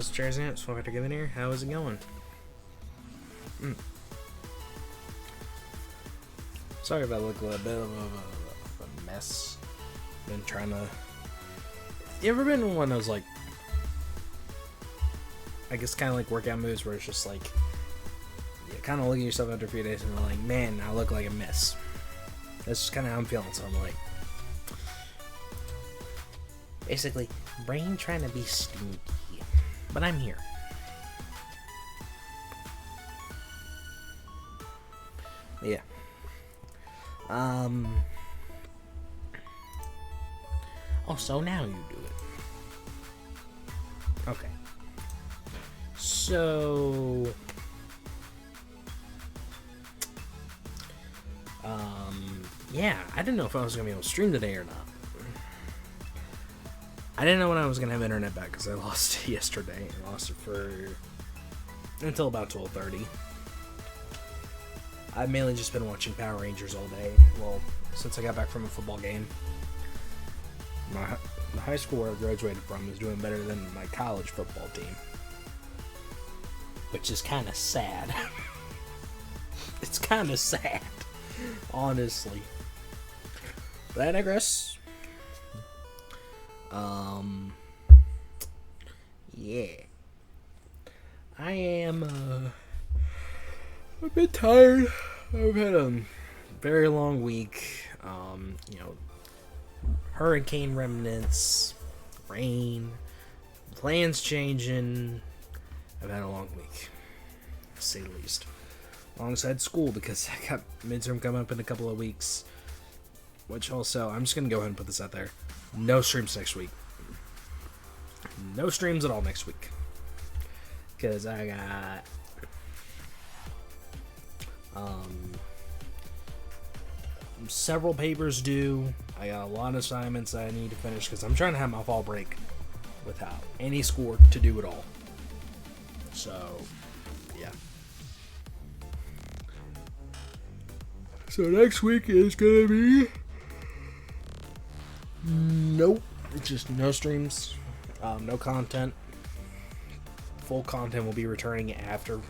Mr. Chairman, welcome to Giving here. How is it going? Sorry if I look a little bit of a mess. Been trying to. You ever been in one of those, like, I guess kind of like workout moves where it's just like, you kind of look at yourself after a few days and you're like, man, I look like a mess. That's just kind of how I'm feeling. So I'm like, basically, brain trying to be stinky, but I'm here. Yeah. Oh, so now you do it. Okay. So, yeah, I didn't know if I was gonna be able to stream today or not. I didn't know when I was gonna have internet back because I lost it yesterday. I lost it until about 12:30. I've mainly just been watching Power Rangers all day. Well, since I got back from a football game. The high school where I graduated from is doing better than my college football team. Which is kind of sad. It's kind of sad. Honestly. But I digress. Yeah. I am, a bit tired. I've had a very long week. Hurricane remnants, rain, plans changing. I've had a long week, to say the least. Alongside school, because I got midterm coming up in a couple of weeks. Which also, I'm just going to go ahead and put this out there. No streams next week. No streams at all next week. Because I got several papers due. I got a lot of assignments that I need to finish because I'm trying to have my fall break without any schoolwork to do at all. So, yeah. So next week is gonna be nope. It's just no streams, no content. Full content will be returning after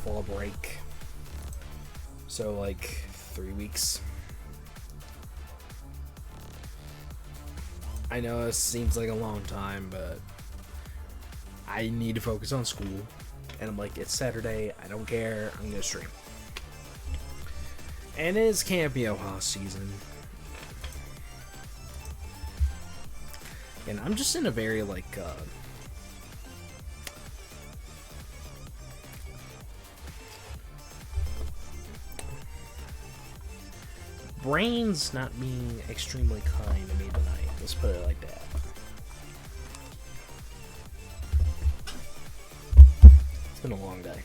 fall break. So like 3 weeks. I know it seems like a long time, but I need to focus on school. And I'm like, it's Saturday, I don't care, I'm gonna stream. And it is Camp Yoha season. And I'm just in a very, like, brain's not being extremely kind to me tonight. Let's put it like that. It's been a long day.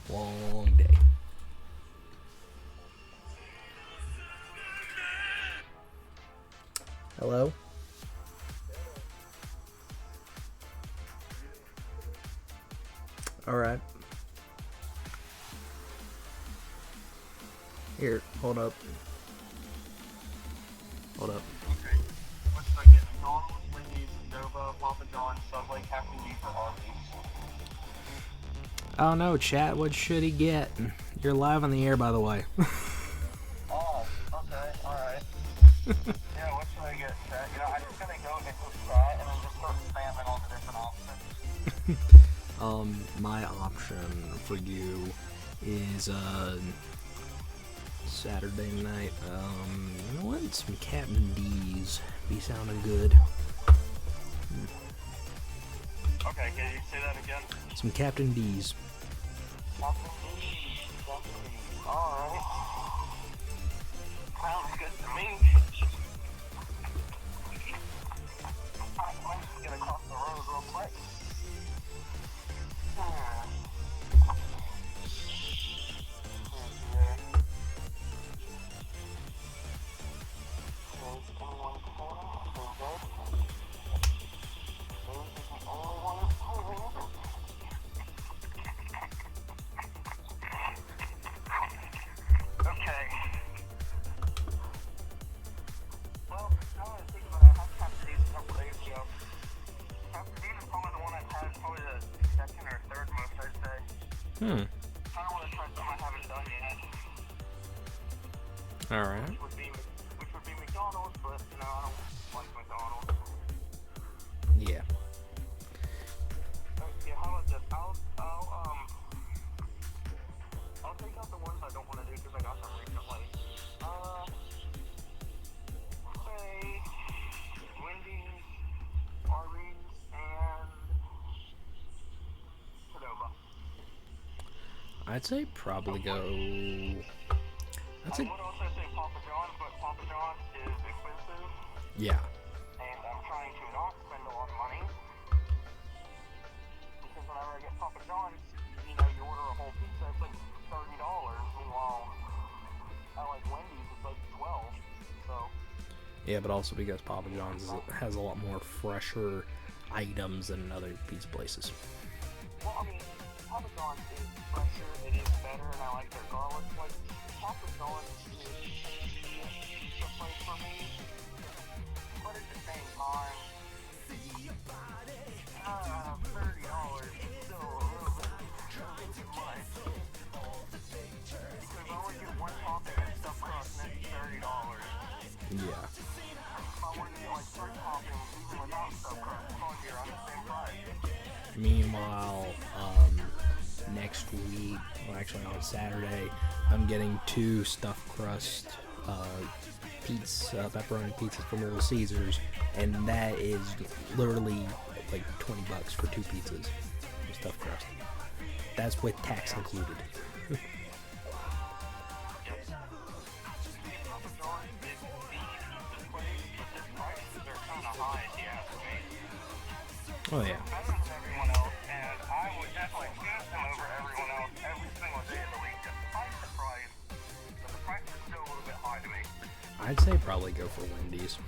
Long day. Hello? Alright. Here, hold up. Hold up. Okay. What should I get? McDonald's, Wendy's, Nova, Papa John's, Subway, Captain Lee, or Arby's? Oh no, chat, what should he get? You're live on the air, by the way. Oh, okay, alright. Yeah, what should I get, chat? I'm just gonna go into chat and then just start spamming all the different options. My option for you is, Saturday night, you know what? Some Captain D's be sounding good. Okay, can you say that again? Some Captain D's. Captain Lee. Alright. Sounds good to me. I'm just gonna cross the road real quick. Hmm. I don't want to try something I haven't done yet. Alright. Which would be McDonald's, but, you know, I don't like McDonald's. Yeah. Yeah, how about this? I'll take out the ones I don't want to do because I got them recently. Say Wendy's, Arby's, and Qdoba. I'd say probably go. I would also say Papa John's, but Papa John's is expensive, Yeah. and I'm trying to not spend a lot of money. Because whenever I get Papa John's, you know, you order a whole pizza, it's like $30. Meanwhile, I like Wendy's, it's like $12. So. Yeah, but also because Papa John's has a lot more fresher items than other pizza places. Well, I mean, Papa John's is fresher, it is better, and I like their garlic. Like, Papa John's is the pizza place for me, but at the same time, $30 is still a little bit too much. Because I only get one topping and stuffed crust, and it's $30. Yeah. If I wanted to get like 3 toppings, even without stuffed crust, it's probably be around the same price. Meanwhile, next week, well, actually on Saturday, I'm getting 2 stuffed crust pepperoni pizzas from Little Caesars, and that is literally like $20 for 2 pizzas with stuffed crust. That's with tax included. Oh yeah. Better than everyone else, and I would definitely choose them over everyone else every single day of the week, despite the price. But the price is still a little bit high to me. I'd say probably go for Wendy's.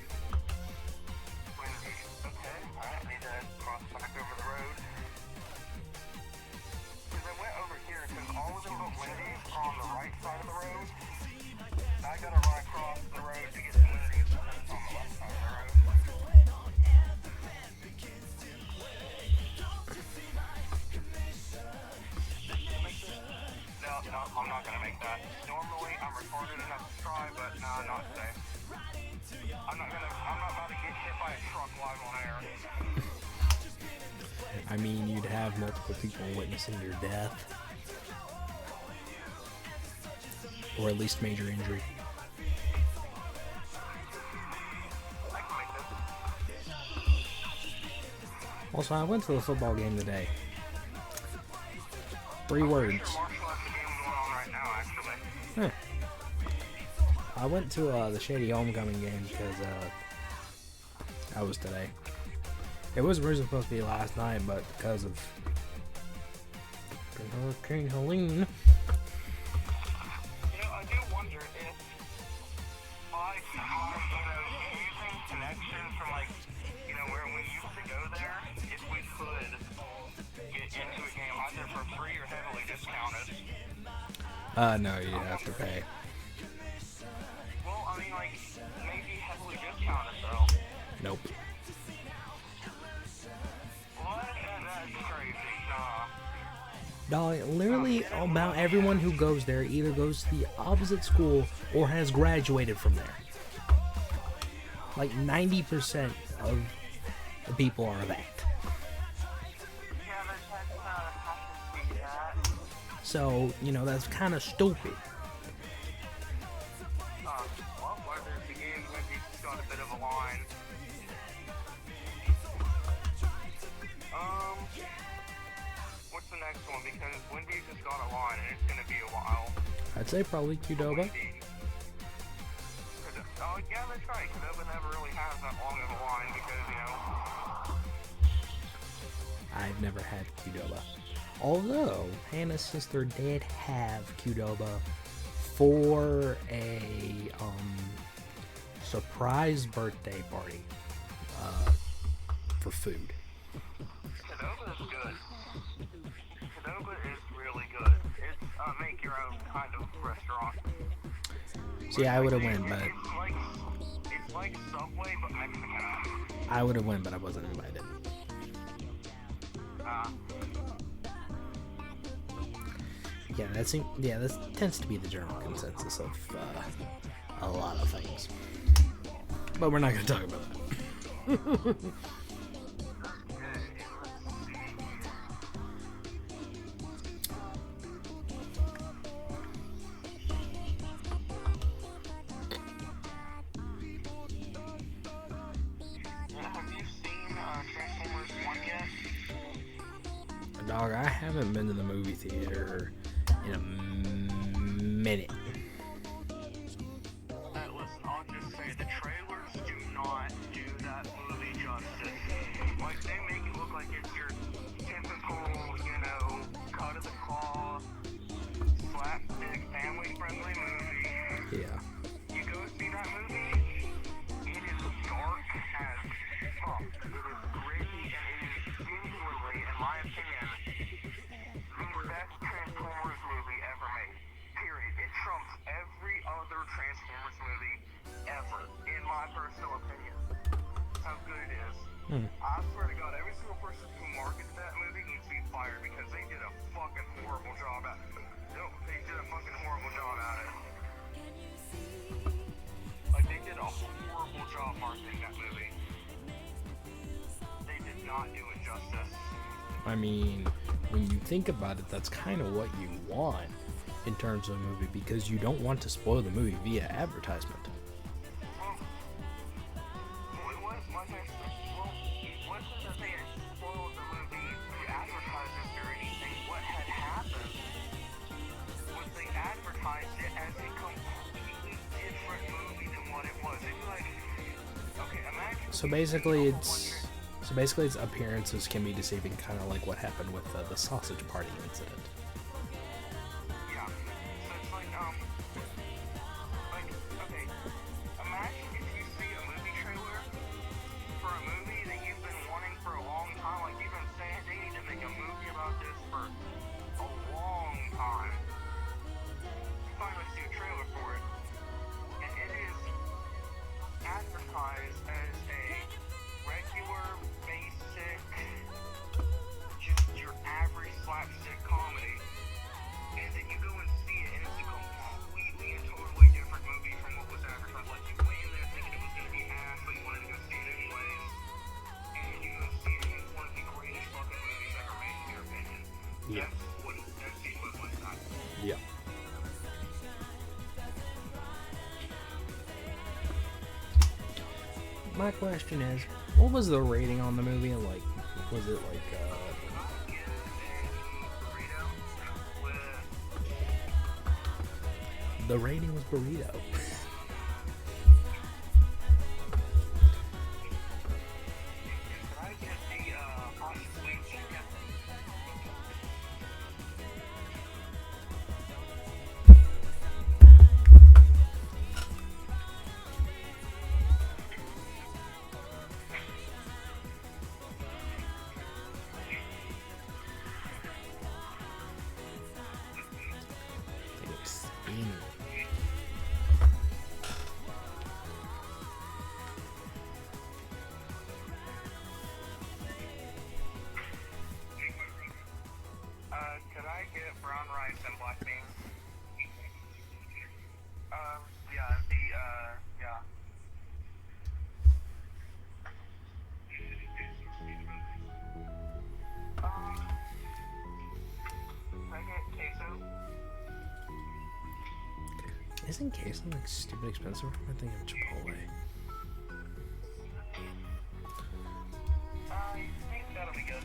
Wendy's, okay. Alright, need to cross back over the road. Because I went over here, because all of them but Wendy's are on the right side of the road. I gotta run across the road to get to Wendy's, and it's on the left side of the road. No, I'm not gonna make that. Normally, I'm retarded enough to try, but no, not today. I'm not about to get hit by a truck live on air. I mean, you'd have multiple people witnessing your death. Or at least major injury. I can make this. Also, I went to the football game today. 3 words. Marshall has the game going on right now, actually. Huh. I went to the Shady Homecoming game because that was today. It was originally supposed to be last night, but because of Hurricane Helene. You know, I do wonder if by using connections from like, you know, where we used to go there, if we could get into a game either for free or heavily discounted. No, you have to pay. Well, I mean, like, maybe heavily discounted, though. Nope. What? That's crazy. Nah. No, literally about everyone who goes there either goes to the opposite school or has graduated from there. Like 90% of the people are that. Yeah, I can see that. So, you know, that's kind of stupid. Well, whether the game maybe got a bit of a line. What's the next one? Because Wendy's has got a line and it's gonna be a while. I'd say probably Qdoba. Oh, yeah, that's right. Qdoba never really has that long of a line because, you know. I've never had Qdoba. Although, Hannah's sister did have Qdoba for a surprise birthday party for food. Qdoba is good. Qdoba is really good. It's a make your own kind of restaurant. See, I would have went, but It's like Subway, but Mexican. I would have went, but I wasn't invited. Yeah, that tends to be the general consensus of a lot of things. But we're not going to talk about that. Have you seen Transformers 1 yet? Dog, I haven't been to the movie theater in a minute. Listen, I'll just say the trailers do not do that movie justice. Like, they make it look like it's your typical, cut of the cloth, slapstick, family-friendly movie. Yeah. You go see that movie, it is dark as fuck. It is gritty, and it is genuinely, in my opinion, the best Transformers movie ever made. Period. It trumps every other Transformers movie ever, in my personal opinion. That's how good it is. I swear to God, every single person who marketed that movie needs to be fired because they did a fucking horrible job at it. They did a fucking horrible job at it. Like, they did a horrible job marketing that movie. They did not do it justice. I mean, when you think about it, that's kind of what you want in terms of a movie, because you don't want to spoil the movie via advertisement. Well, it was, like I said, it wasn't that they had spoiled the movie through advertisements or anything. What had happened was they advertised it as a completely different movie than what it was. It'd be like, okay, imagine. So basically, its appearances can be deceiving, kind of like what happened with the sausage party incident. Yeah. So it's like, okay, imagine if you see a movie trailer for a movie that you've been wanting for a long time, like you've been saying they need to make a movie about this for a long time. You finally see a trailer for it, and it is advertised as a regular, basic, just your average slapstick comedy. And then you go and see it, and it's a completely and totally different movie from what was advertised. Like, you went in there thinking it was going to be ass, but you wanted to go see it anyways. And you go see it, and it's one of the greatest fucking movies ever made, in your opinion. Yeah. That's the equivalent of that. Yeah. My question is, what was the rating on the movie? Like, was it like, the rating was burrito. Could I get brown rice and black beans? Yeah. Can I get queso? Isn't queso like stupid expensive? I think of Chipotle. I think that'll be good.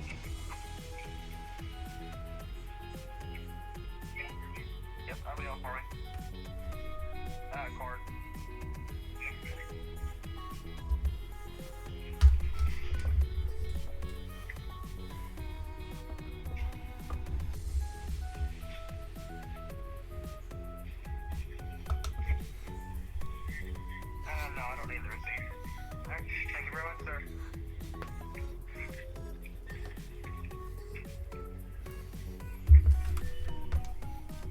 Yep, I'll be all for it. Card. No, I don't need the receipt. Alright, thank you very much, sir.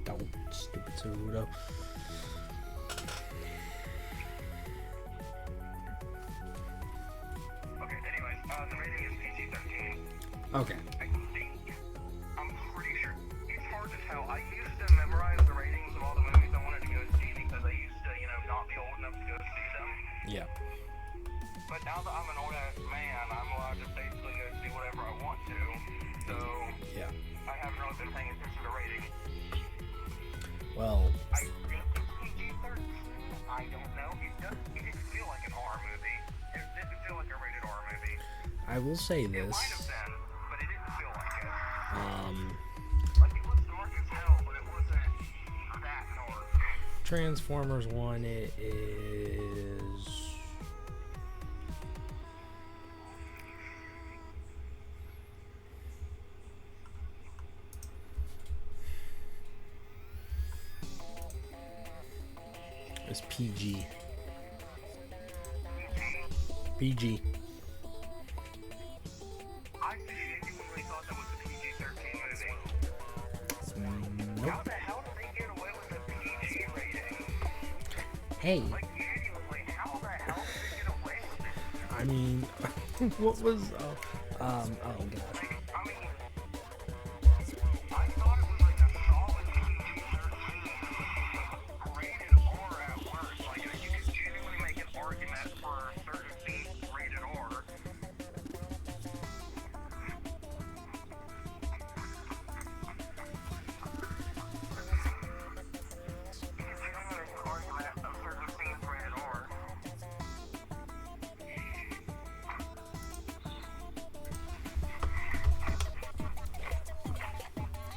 Don't, stupid Cerudo. Okay, anyways, the rating is PG-13. Okay. I think. I'm pretty sure. It's hard to tell. I used them Yeah. But now that I'm an old ass man, I'm allowed to basically go see whatever I want to. So Yeah. I haven't really been paying attention to ratings. Well, I think it's PG-13. I don't know. It didn't feel like an R movie. It didn't feel like a rated R movie. I will say It might have this. been, but it didn't feel like it. Um, Like, it was dark as hell, but it wasn't that dark. Transformers 1, it is. It's PG. PG. I genuinely thought that was a PG-13 movie. Nope. How the hell did they get away with a PG rating? Hey, Like, genuinely, how the hell did they get away with it? I mean, what was? Oh god. Like, I mean, I thought it was like a solid PG-13 rated R at worst. Like, you could genuinely make an argument for certain scenes rated R.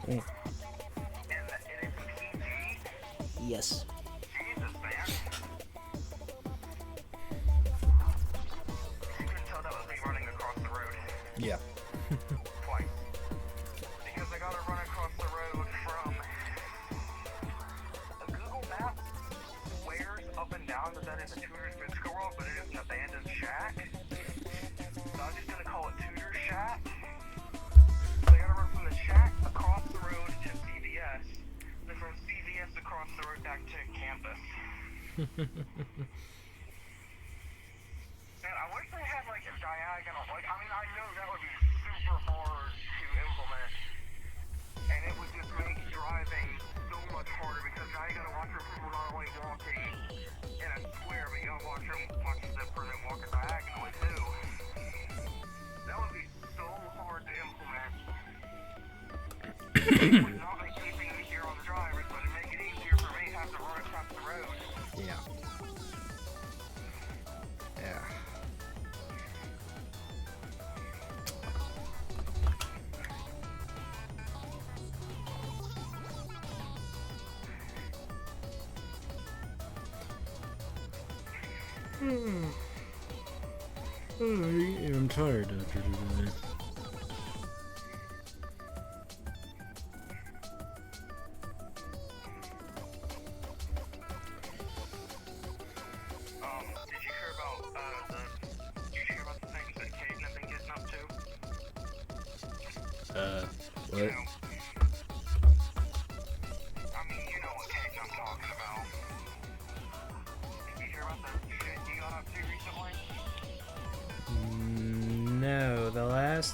Mm. And it's PG? Yes. Jesus, man. You could tell that was me running across the road Yeah. twice. Because I gotta run across the road from Google Maps swears up and down that is a Tudor's Musical World, but it is an abandoned shack. So I'm just gonna call it Tudor Shack. So I gotta run from the shack across the road to CVS, then from CVS across the road back to campus. Man, I wish they had like a diagonal. Like, I mean, I know that would be super hard to implement, and it would just make driving so much harder because now you gotta watch for people not only walking in a square, but you gotta watch them walking diagonally too. That would be so hard to implement. It would not make anything easier on the drivers, but it'd make it easier for me to have to run across the road. Yeah. Yeah. I'm tired after today. Did you hear about the things that Caden has been getting up to? What? You know, I mean, you know what Caden I'm talking about. Did you hear about the shit he got up to recently? No, the last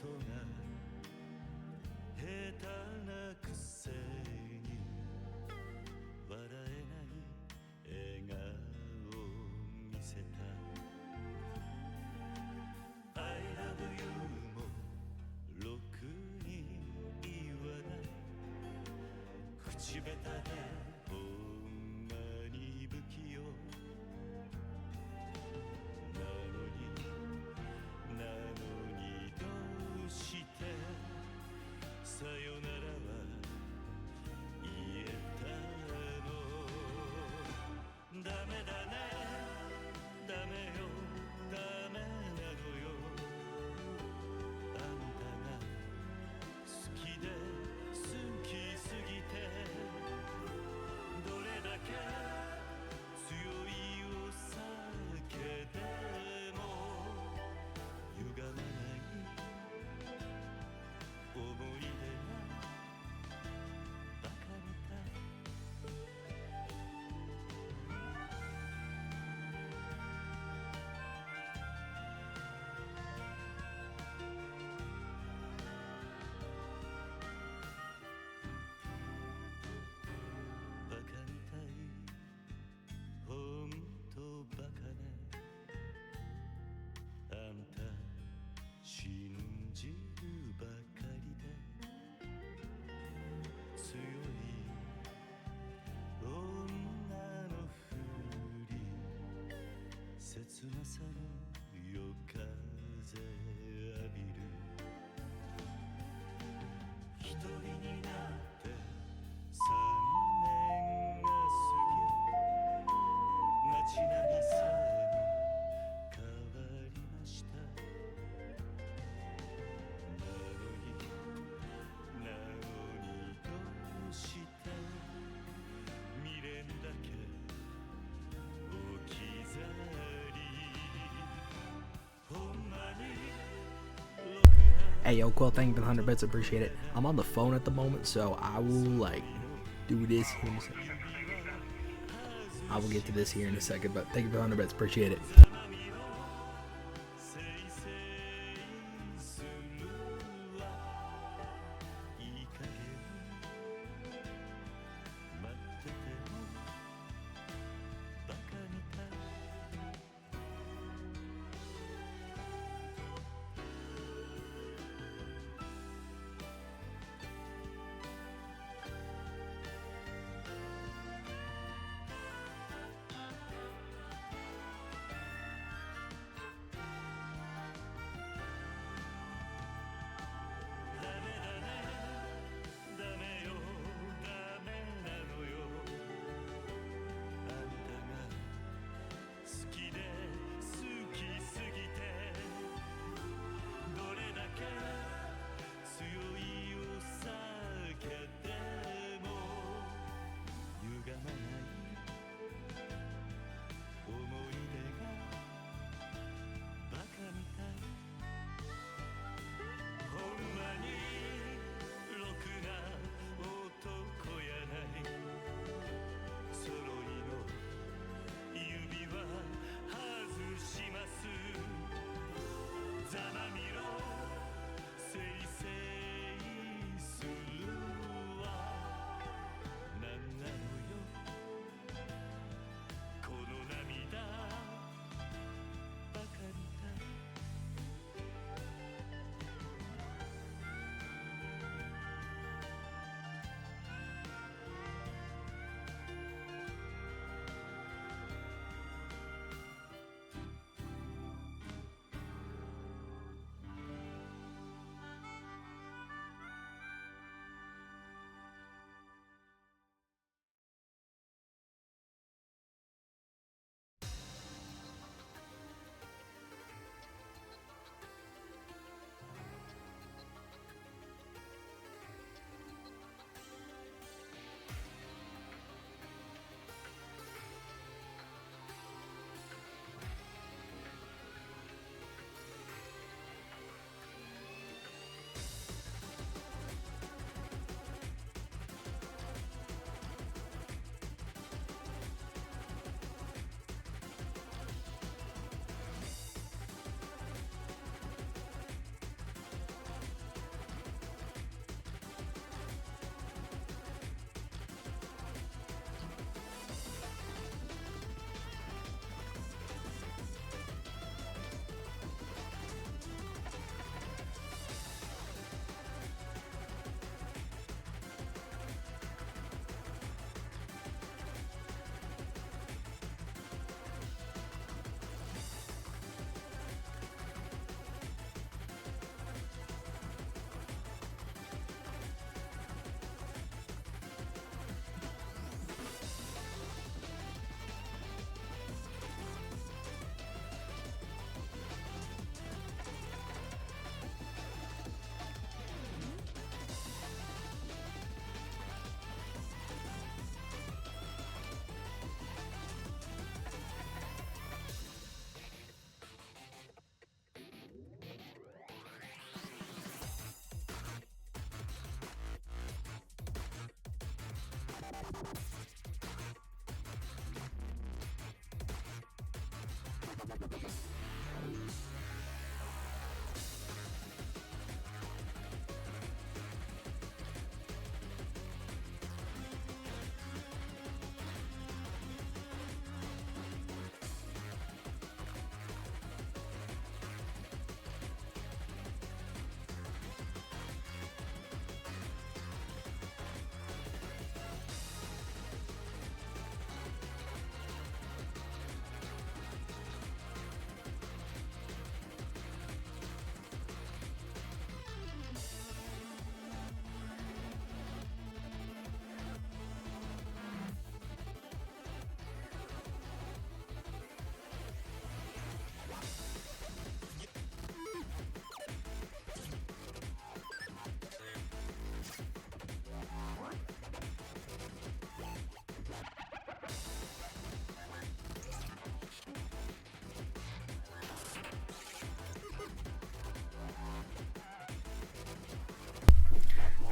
嘘が下手なくせに笑えない笑顔を見せた I love you もろくに言わない口下手でほんまに不器用なのにどうしてさよならは言えたのダメだねダメよダメなのよあんたが好きで好きすぎてどれだけ強いお酒でも歪まない思い出がバカみたいバカみたいほんとバカねあんた信じるばかりで強い女のふり切なさの夜風浴びる一人になって3年が過ぎ街並みさえも変わりましたなのにどうして未練だけ置き去りほんまに Hey, yo, Quill, thank you for the 100 bits. Appreciate it. I'm on the phone at the moment, so I will, like, do this here in a second. I will get to this here in a second, but thank you for the 100 bits. Appreciate it.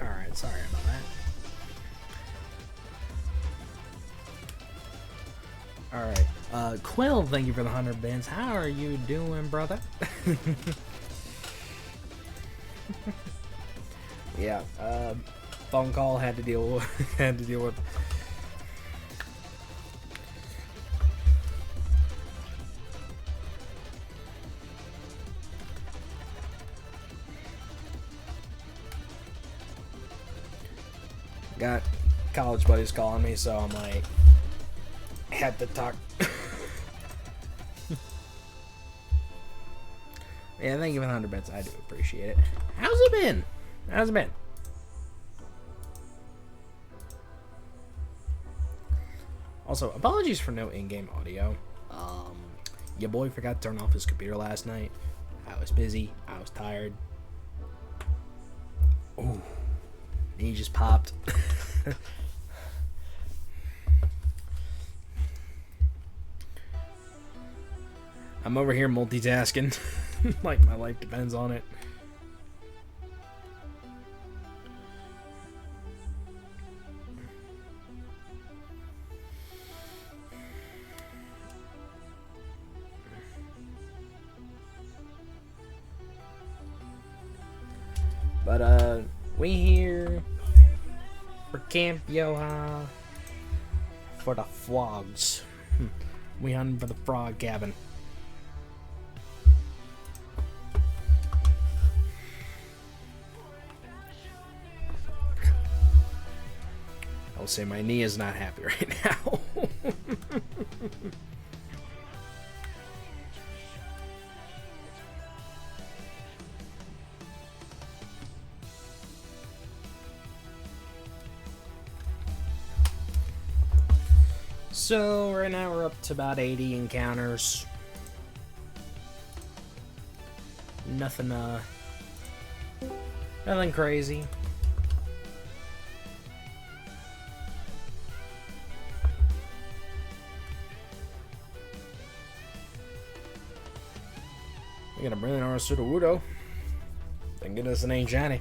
Alright, sorry about that. Alright, Quill, thank you for the 100 bits. How are you doing, brother? Yeah, phone call, had to deal with. Got college buddies calling me, so I'm like, had to talk. Yeah, thank you for the 100 bits. I do appreciate it. How's it been? How's it been? Also, apologies for no in-game audio. Your boy forgot to turn off his computer last night. I was busy. I was tired. Ooh. He just popped. I'm over here multitasking. Like my life depends on it. But we here for Camp Yoha for the frogs. We hunting for the frog cabin. I'll say my knee is not happy right now. So right now we're up to about 80 encounters. Nothing nothing crazy. We're gonna bring in our Sudowoodo. Thank goodness it ain't shiny.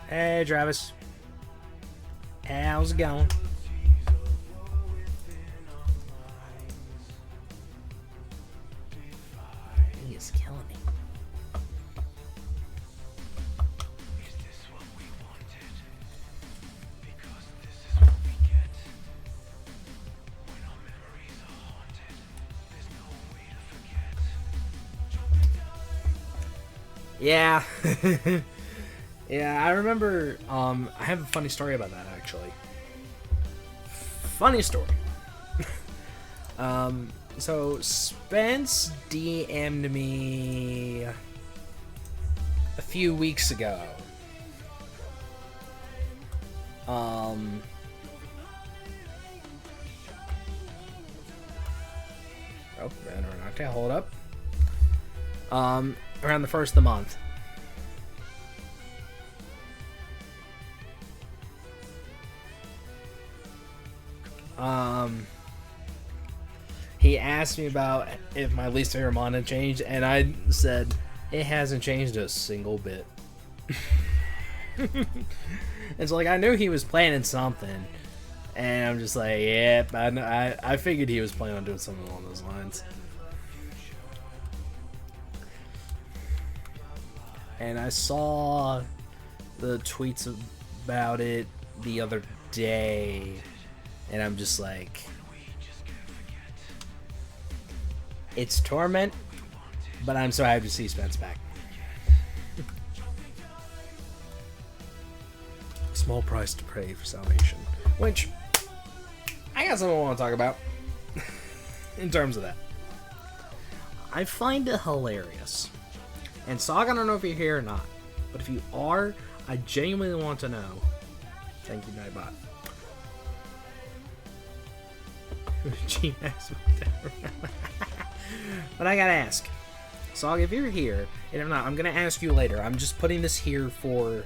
Hey Travis. How's it going? He is killing me. Yeah. Yeah, I remember, I have a funny story about that, actually. Funny story. So, Spence DM'd me a few weeks ago. Oh, okay, hold up. Around the first of the month. he asked me about if my least favorite mod had changed, and I said it hasn't changed a single bit. And so, like, I knew he was planning something, and I'm just like, yep, I figured he was planning on doing something along those lines. And I saw the tweets about it the other day, and I'm just like, it's torment, but I'm so happy to see Spence back. Small price to pay for salvation, which I got something I want to talk about in terms of that. I find it hilarious. And Sog, I don't know if you're here or not, but if you are, I genuinely want to know. Thank you, Nightbot. But I gotta ask, Sog, if you're here, and if not, I'm gonna ask you later. I'm just putting this here for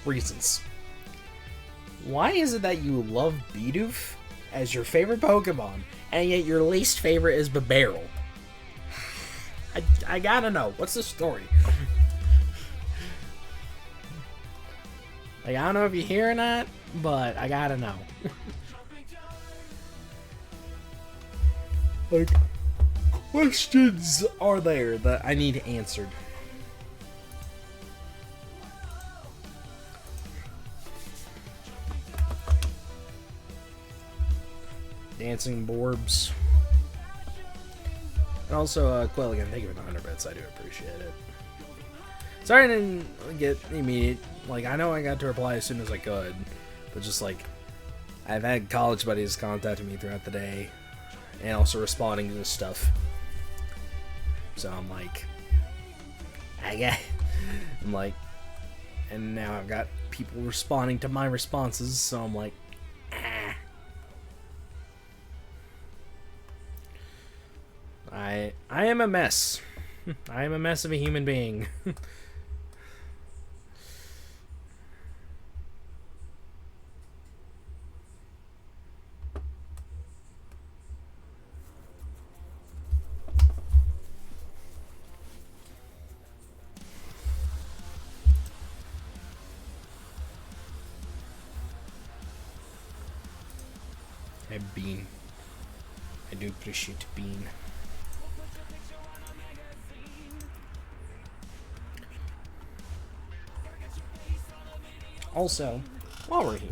reasons. Why is it that you love Bidoof as your favorite Pokemon, and yet your least favorite is Bibarel? I gotta know. What's the story? Like, I don't know if you're here or not, but I gotta know. Like, questions are there that I need answered. Dancing Borbs. And also, Quill again, thank you for the 100 bits. I do appreciate it. Sorry I didn't get immediate. Like, I know I got to reply as soon as I could, but just like, I've had college buddies contacting me throughout the day, and also responding to this stuff. So I'm like, and now I've got people responding to my responses, so I'm like, I am a mess. I am a mess of a human being. Bean. I do appreciate Bean. Also, while we're here,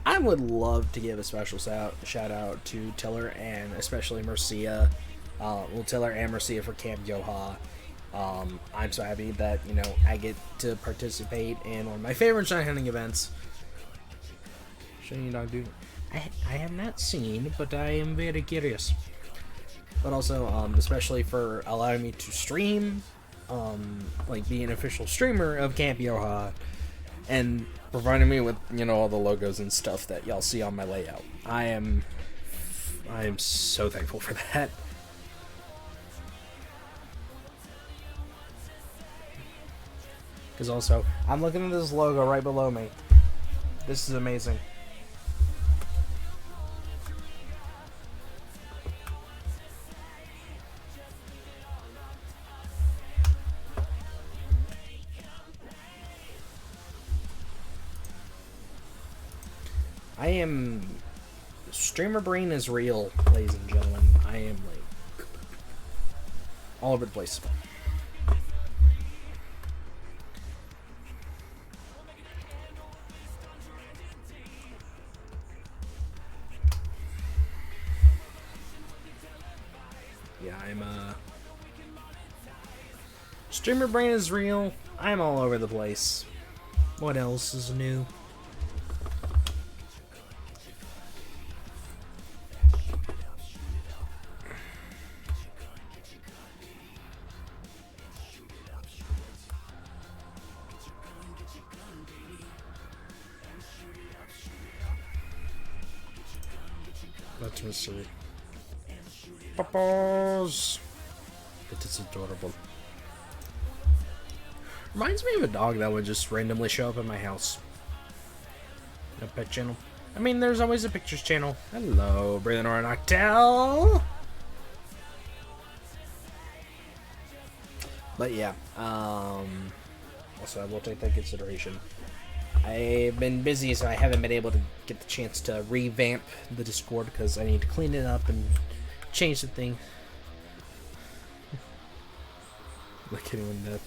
I would love to give a special shout out to Tiller and especially Mercia. Tiller and Mercia for Camp Yoha. I'm so happy that, you know, I get to participate in one of my favorite shiny hunting events. Shiny Dog Dude. I have not seen, but I am very curious. But also, especially for allowing me to stream, like be an official streamer of Camp Yoha, and providing me with, you know, all the logos and stuff that y'all see on my layout. I am so thankful for that. Because also, I'm looking at this logo right below me. This is amazing. I am... Streamer brain is real, ladies and gentlemen. I am, like, all over the place. Yeah, I'm, streamer brain is real. I'm all over the place. What else is new? Let's see. Papa's. It is adorable. Reminds me of a dog that would just randomly show up at my house. A pet channel. I mean, there's always a pictures channel. Hello, Braylon or Noctel. But yeah, also I will take that into consideration. I've been busy, so I haven't been able to get the chance to revamp the Discord because I need to clean it up and change the thing. Look anyone dead.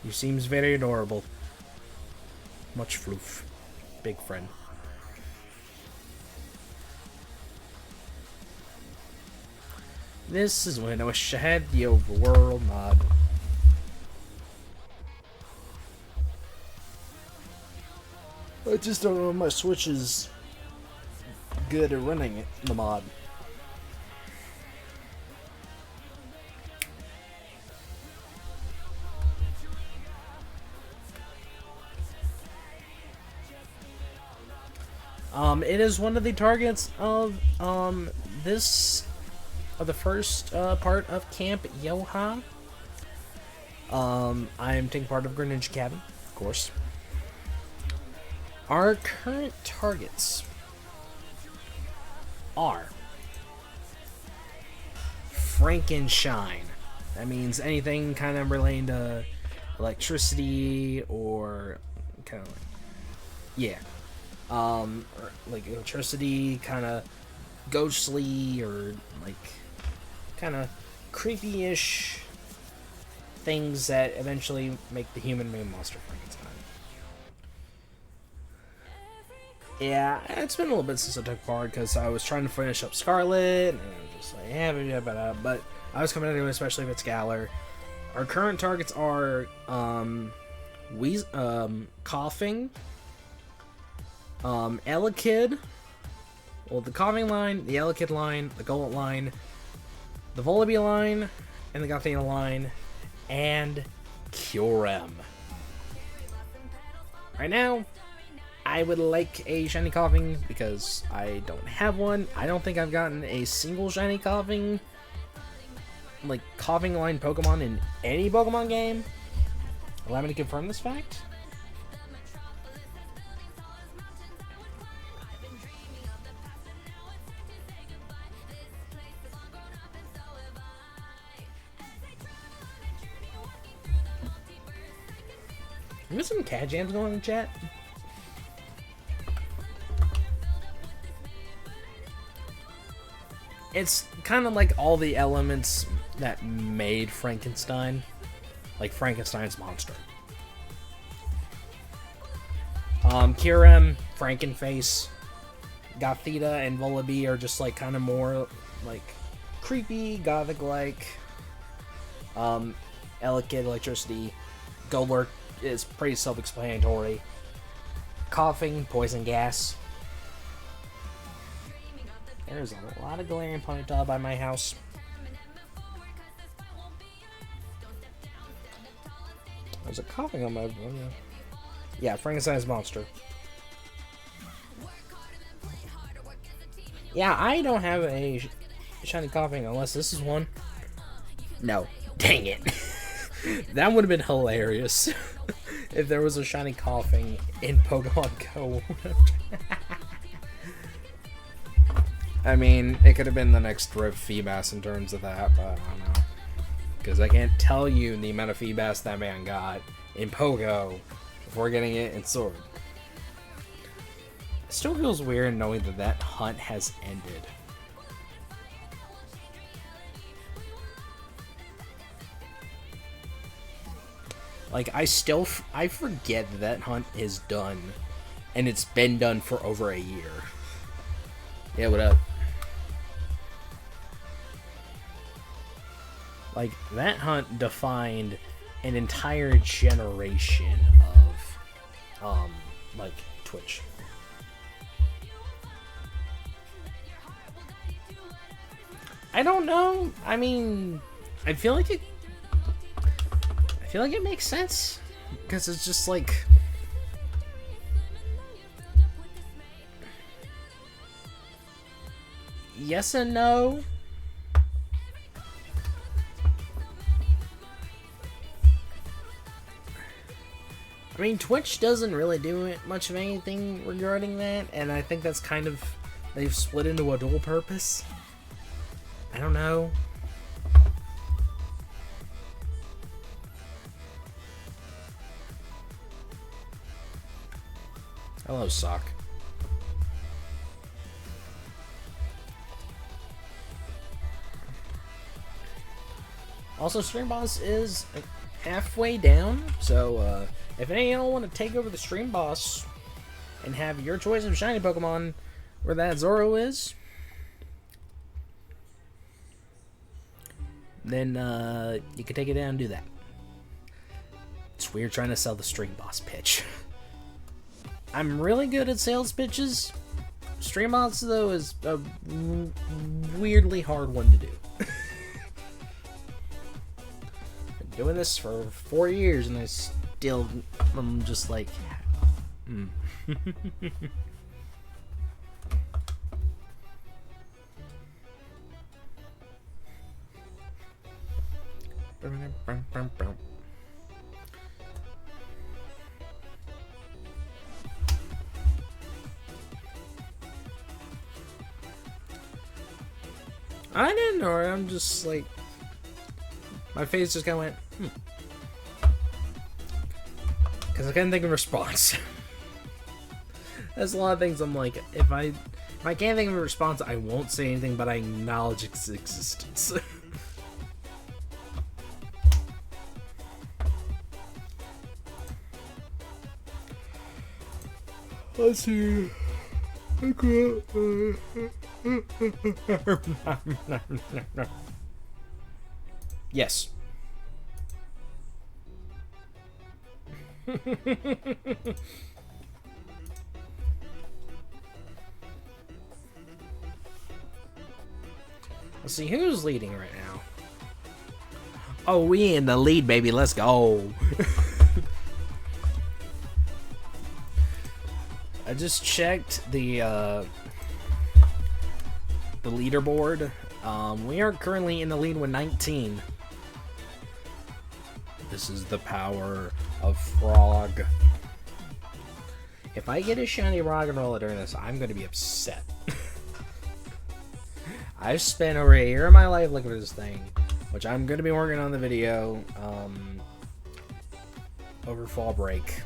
You seems very adorable. Much floof. Big friend. This is when I wish I had the overworld mod. I just don't know if my Switch is good at running it, the mod. It is one of the targets of the first part of Camp Yoha. I'm taking part of Greninja Cabin, of course. Our current targets are Frankenshine. That means anything kind of relating to electricity or kind of like, yeah. Like electricity, kind of ghostly or like kind of creepy-ish things that eventually make the human-made monster Frankenstein. Yeah, it's been a little bit since I took part because I was trying to finish up Scarlet and I was just like, yeah, but I was coming anyway, especially if it's Galar. Our current targets are Koffing, Elekid, well, the Koffing line, the Elekid line, the Golett line, the Volibee line, and the Gothina line, and Kyurem. Right now, I would like a shiny Koffing because I don't have one. I don't think I've gotten a single shiny Koffing, like Koffing line Pokemon in any Pokemon game. Allow me to confirm this fact. You got some cat jams going in the chat? It's kind of like all the elements that made Frankenstein, like Frankenstein's monster. Kyurem, Frankenface, Gothita, and Volibee are just like kind of more like creepy, gothic-like. Elekid, electricity. Golett is pretty self-explanatory. Koffing, poison gas. There's a lot of Galarian Ponyta by my house. There's a Koffing on my... Yeah, Frankenstein's monster. Yeah, I don't have a shiny Koffing unless this is one. No. Dang it. That would have been hilarious if there was a shiny Koffing in Pokemon Go. I mean, it could have been the next Rip Feebas in terms of that, but I don't know. Because I can't tell you the amount of Feebas that man got in Pogo before getting it in Sword. It still feels weird knowing that that hunt has ended. Like, I forget that hunt is done, and it's been done for over a year. Yeah, what up? Like, that hunt defined an entire generation of, like, Twitch. I don't know. I mean, I feel like it makes sense. Because it's just like... Yes and no. I mean, Twitch doesn't really do much of anything regarding that, and I think that's kind of, they've split into a dual purpose. I don't know. Hello, Sock. Also, Stream Boss is halfway down, so if any of y'all want to take over the Stream Boss and have your choice of shiny Pokemon where that Zoro is, then you can take it down and do that. It's weird trying to sell the Stream Boss pitch. I'm really good at sales pitches. Stream Boss, though, is a weirdly hard one to do. Been doing this for 4 years, and I'm just like, I didn't know. I'm just like, my face just kind of went, because I couldn't think of a response. There's a lot of things I'm like, if I can't think of a response, I won't say anything, but I acknowledge its existence. Let's see. Yes. Let's see who's leading right now. Oh, we in the lead, baby. Let's go. I just checked the leaderboard. We are currently in the lead with 19. This is the power of Frog. If I get a shiny Rock and Roller during this, I'm going to be upset. I've spent over a year of my life looking for this thing, which I'm going to be working on the video over fall break.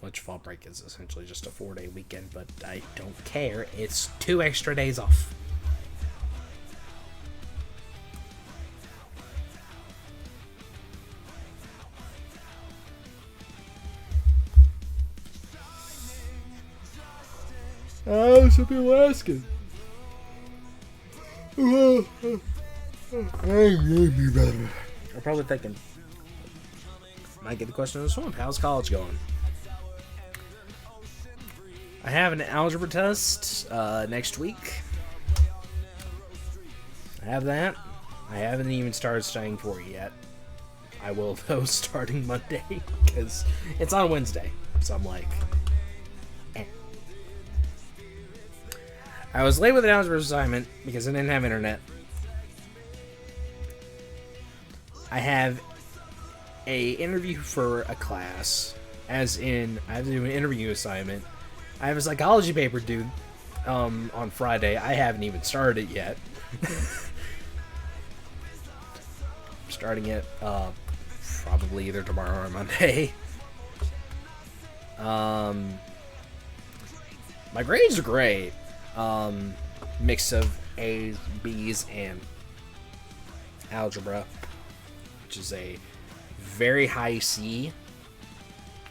Which fall break is essentially just a 4-day weekend, but I don't care. It's 2 extra days off. Oh, some people asking. I'm probably thinking, might get the question on this one. How's college going? I have an algebra test next week. I have that. I haven't even started studying for it yet. I will, though, starting Monday, because it's on Wednesday. So I'm like, eh. I was late with an algebra assignment because I didn't have internet. I have a interview for a class, as in, I have to do an interview assignment. I have a psychology paper due on Friday. I haven't even started it yet. I'm starting it probably either tomorrow or Monday. My grades are great. Mix of A's, B's, and algebra, which is a very high C.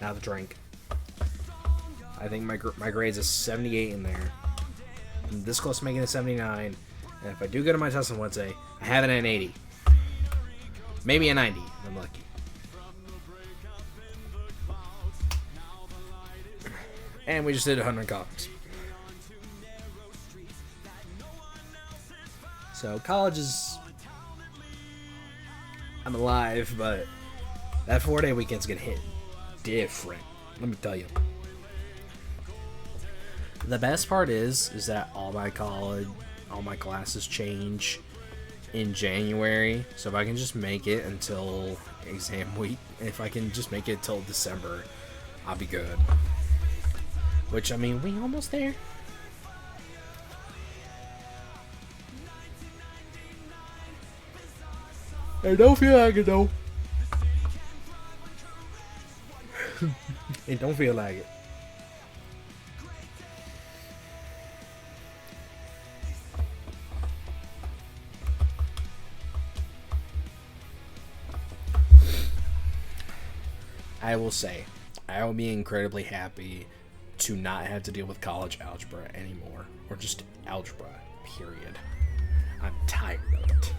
Now the drink. I think my grade's a 78 in there. I'm this close to making a 79. And if I do go to my test on Wednesday, I have it at an 80. Maybe a 90. I'm lucky. And we just did 100 copies. So college is... I'm alive, but that 4-day weekend's gonna hit different. Let me tell you. The best part is that all my classes change in January, so if I can just make it until exam week, if I can just make it till December, I'll be good. Which, I mean, we almost there. I don't feel like it though. It don't feel like it. I will say, I will be incredibly happy to not have to deal with college algebra anymore. Or just algebra, period. I'm tired of it.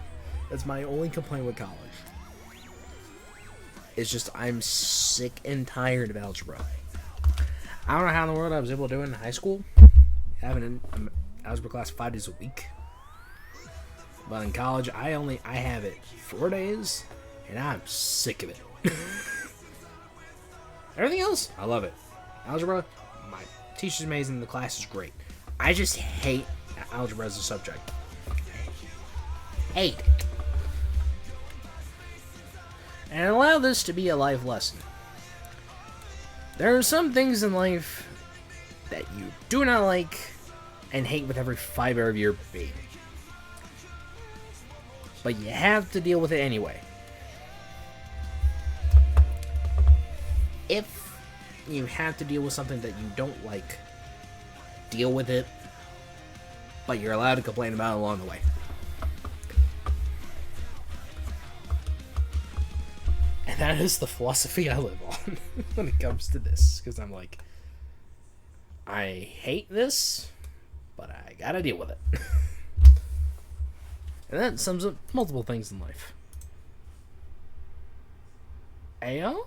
That's my only complaint with college. It's just, I'm sick and tired of algebra. I don't know how in the world I was able to do it in high school. Having an algebra class 5 days a week. But in college, I have it 4 days, and I'm sick of it. Everything else, I love it. Algebra, my teacher's amazing, the class is great. I just hate algebra as a subject. Hate it. And allow this to be a life lesson. There are some things in life that you do not like and hate with every fiber of your being. But you have to deal with it anyway. If you have to deal with something that you don't like, deal with it, but you're allowed to complain about it along the way. And that is the philosophy I live on when it comes to this. Because I'm like, I hate this, but I gotta deal with it. And that sums up multiple things in life. Ayo?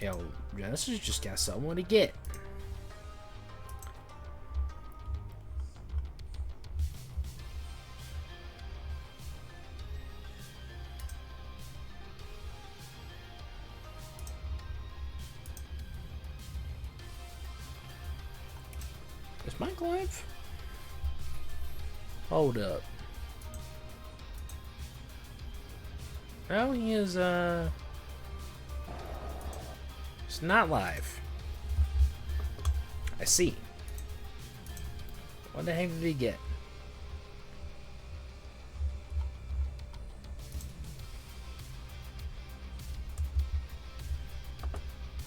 Yo, Genesis just got someone to get. Is Mike live? Hold up. No, he is, he's not live. I see. What the heck did he get?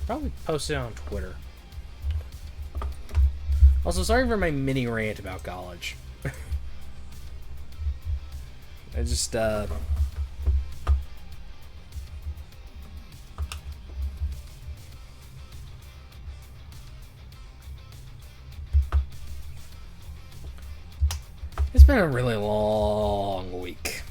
Probably posted on Twitter. Also, sorry for my mini rant about college. I just, it's been a really long week.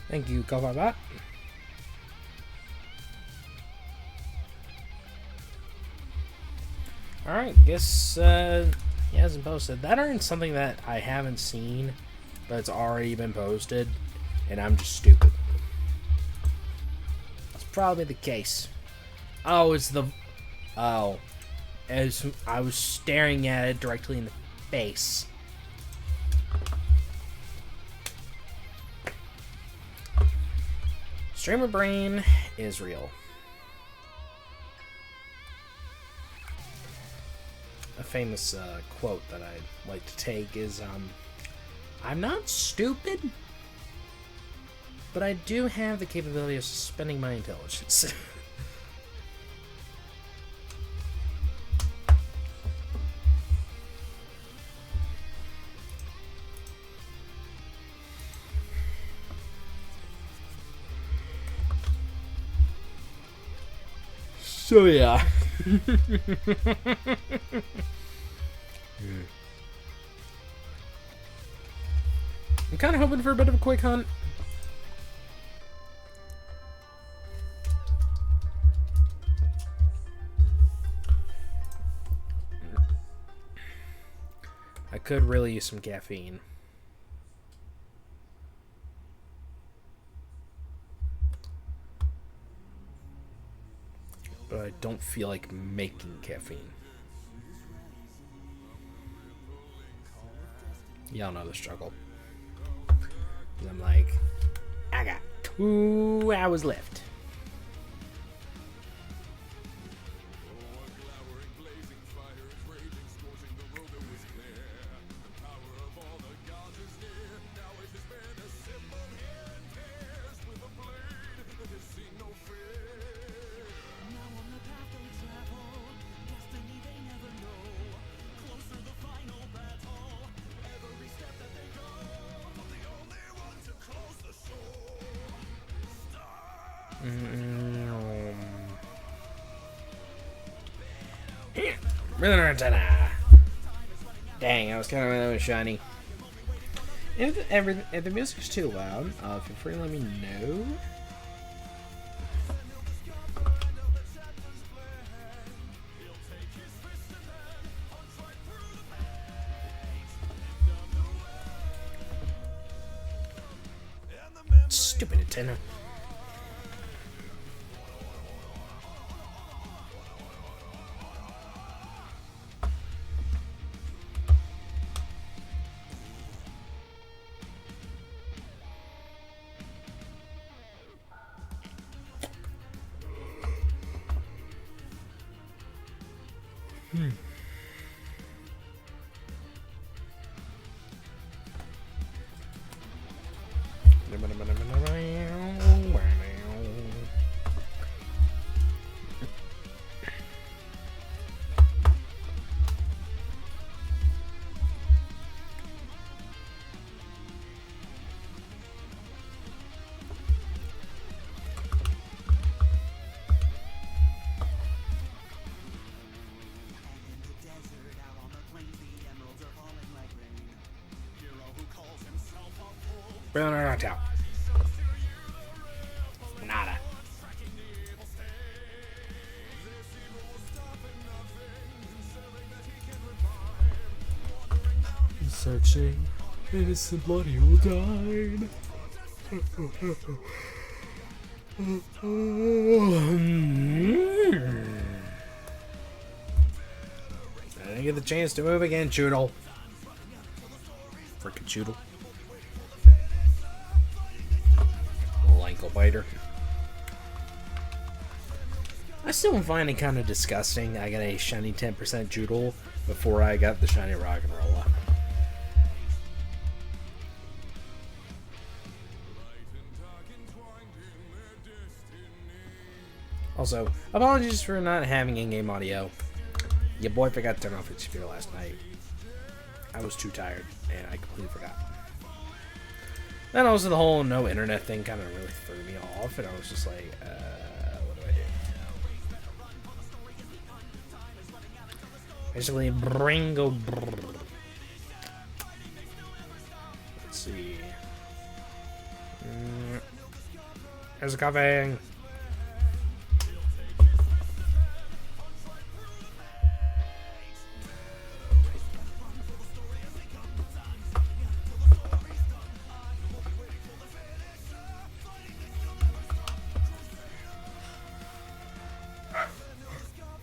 Thank you, Koffing. Alright, guess he hasn't posted. That aren't something that I haven't seen, but it's already been posted, and I'm just stupid. That's probably the case. Oh, it's the... Oh. As I was staring at it directly in the face. Streamer brain is real. famous quote that I like to take is, I'm not stupid, but I do have the capability of suspending my intelligence. So yeah. I'm kind of hoping for a bit of a quick hunt. I could really use some caffeine. But I don't feel like making caffeine. Y'all know the struggle. I'm like, I got 2 hours left. Dang, I was kind of that was shiny. If the music's too loud, feel free to let me know. Stupid antenna. Knocked out. Nada. Searching, innocent blood you died. I didn't get the chance to move again, Choodle. Frickin' Choodle. Ankle biter. I still find it kind of disgusting. I got a shiny 10% Joodle before I got the shiny Rock and Rolla. Also, apologies for not having in-game audio. Your boy forgot to turn off his computer last night. I was too tired, and I completely forgot. Then also the whole no internet thing kind of really threw me off, and I was just like, what do I do? Basically, Bringo. Let's see. There's a Koffing.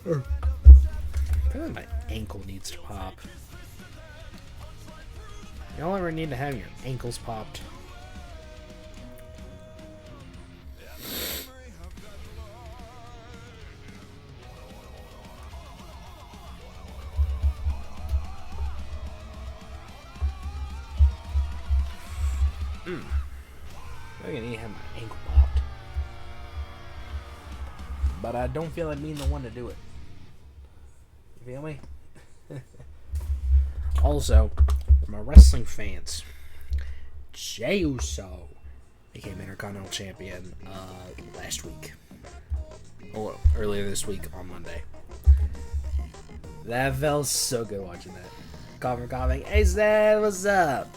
I feel like my ankle needs to pop. Y'all ever need to have your ankles popped? I'm gonna need to have my ankle popped. But I don't feel like being the one to do it. You feel me? Also, for my wrestling fans, Jey Uso became Intercontinental Champion last week. Or earlier this week on Monday. That felt so good watching that. Koffing, hey Zed, what's up?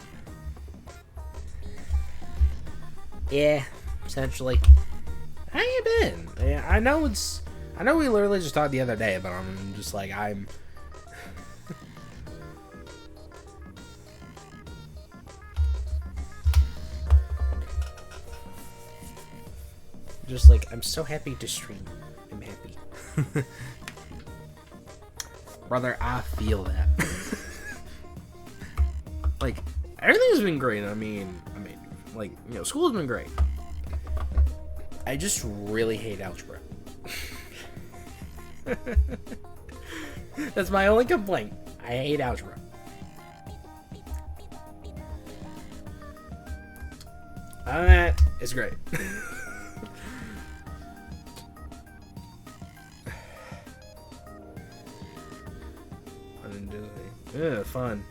Yeah, essentially. How you been? Yeah, I know we literally just talked the other day, but I'm just like, just like, I'm so happy to stream. I'm happy. Brother, I feel that. Like, everything's been great. I mean, like, you know, school's been great. I just really hate algebra. That's my only complaint. I hate algebra. Other than that, it's great. Yeah, fun.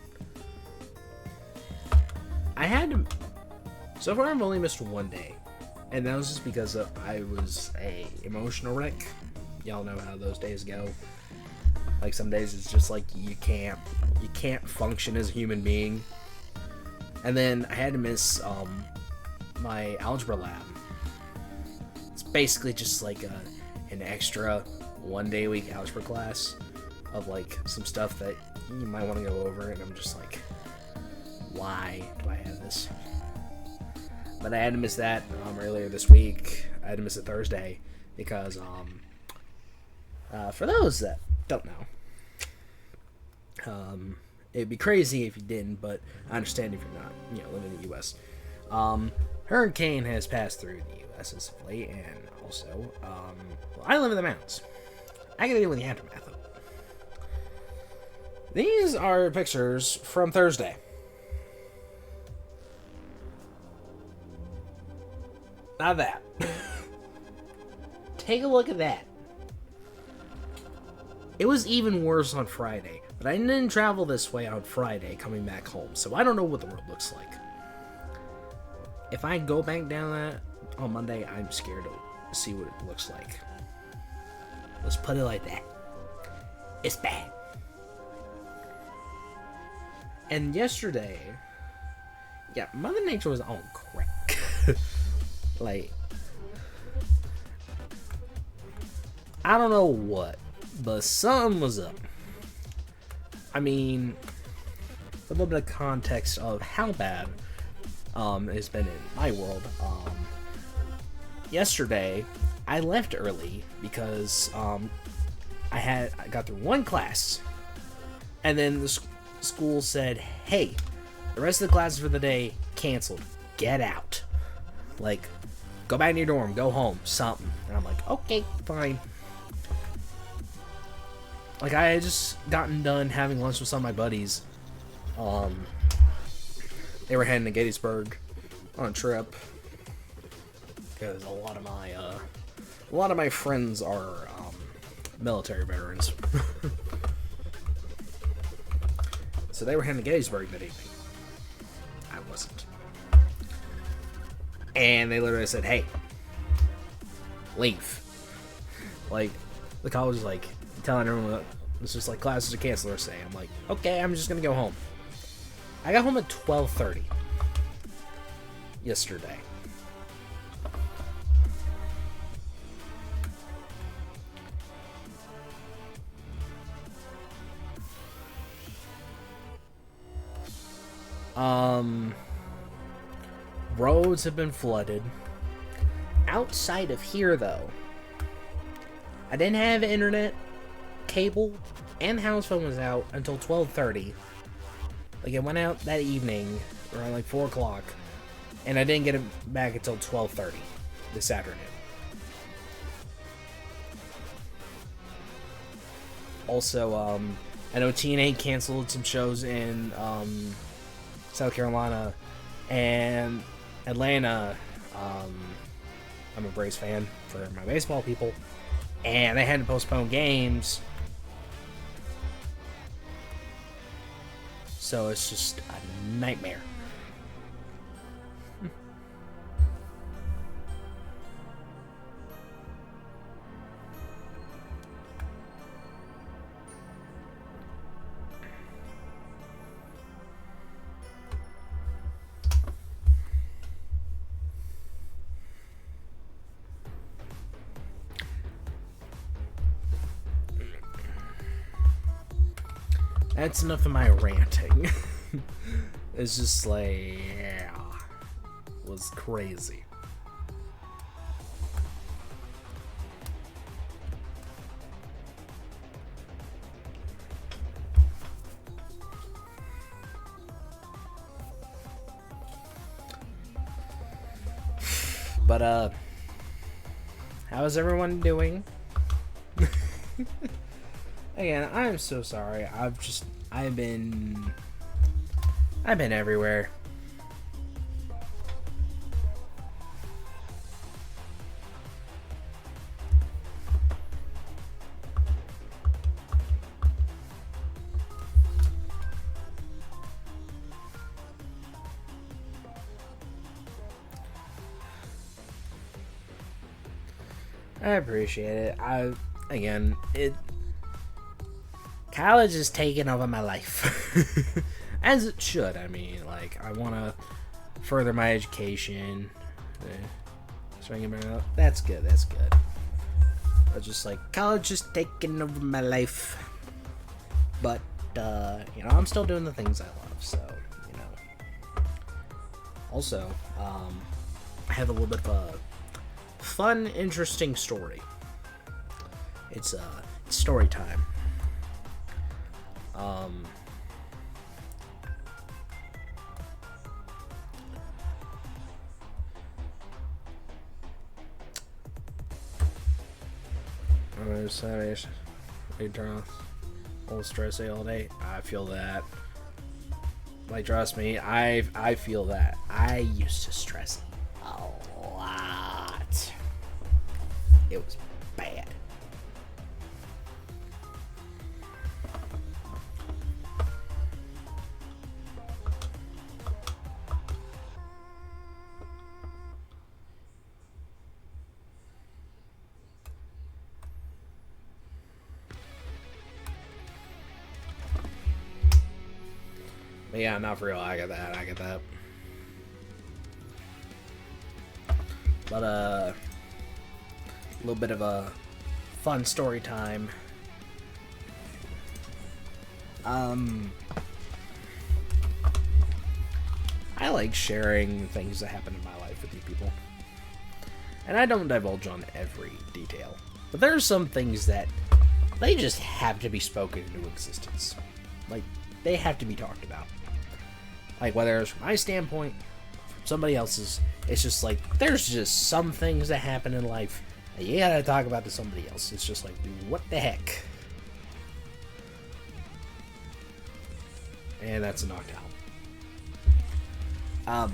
I had to. So far, I've only missed one day, and that was just because I was a emotional wreck. Y'all know how those days go. Like some days, it's just like you can't function as a human being. And then I had to miss my algebra lab. It's basically just like an extra 1 day a week algebra class of like some stuff that you might want to go over, and I'm just like, why do I have this? But I had to miss that earlier this week. I had to miss it Thursday because for those that don't know, it'd be crazy if you didn't, but I understand if you're not, you know, living in the U.S. Hurricane has passed through the U.S. as of late, and also, well, I live in the mountains. I gotta deal with the aftermath of it. These are pictures from Thursday. Now that. Take a look at that. It was even worse on Friday, but I didn't travel this way on Friday coming back home, so I don't know what the world looks like. If I go back down that on Monday, I'm scared to see what it looks like. Let's put it like that. It's bad. And yesterday, yeah, Mother Nature was on crack. Like, I don't know what, but something was up. I mean, a little bit of context of how bad it's been in my world. Yesterday, I left early because I got through one class, and then the school said, hey, the rest of the classes for the day canceled. Get out. Like, go back to your dorm, go home, something. And I'm like, okay, fine. Like, I had just gotten done having lunch with some of my buddies. They were heading to Gettysburg on a trip because a lot of my friends are military veterans. So they were heading to Gettysburg that evening. I wasn't. And they literally said, hey, leave. Like, the college was like telling everyone that it's just like classes are canceled or say. I'm like, okay, I'm just gonna go home. I got home at 12:30 yesterday. Roads have been flooded. Outside of here, though, I didn't have internet, cable, and house phone was out until 12:30. Like, it went out that evening around like 4 o'clock, and I didn't get it back until 12:30 this afternoon. Also, I know TNA canceled some shows in South Carolina, and Atlanta, I'm a Braves fan for my baseball people, and they had to postpone games. So it's just a nightmare. That's enough of my ranting. It's just like, yeah, it was crazy. But how's everyone doing? Again, I'm so sorry. I've been everywhere. I appreciate it. College is taking over my life. As it should. I mean, like, I want to further my education. That's good. But just like, college is taking over my life. But, I'm still doing the things I love, so, Also, I have a little bit of a fun, interesting story. It's story time. You turn off old stressy all day. I feel that. Like, trust me, I feel that. I used to stress a lot. It was bad. But yeah, not for real. I get that. But a little bit of a fun story time. I like sharing things that happen in my life with you people. And I don't divulge on every detail. But there are some things that they just have to be spoken into existence. Like, they have to be talked about. Like, whether it's from my standpoint, from somebody else's, it's just like, there's just some things that happen in life that you gotta talk about to somebody else. It's just like, what the heck? And that's knocked out.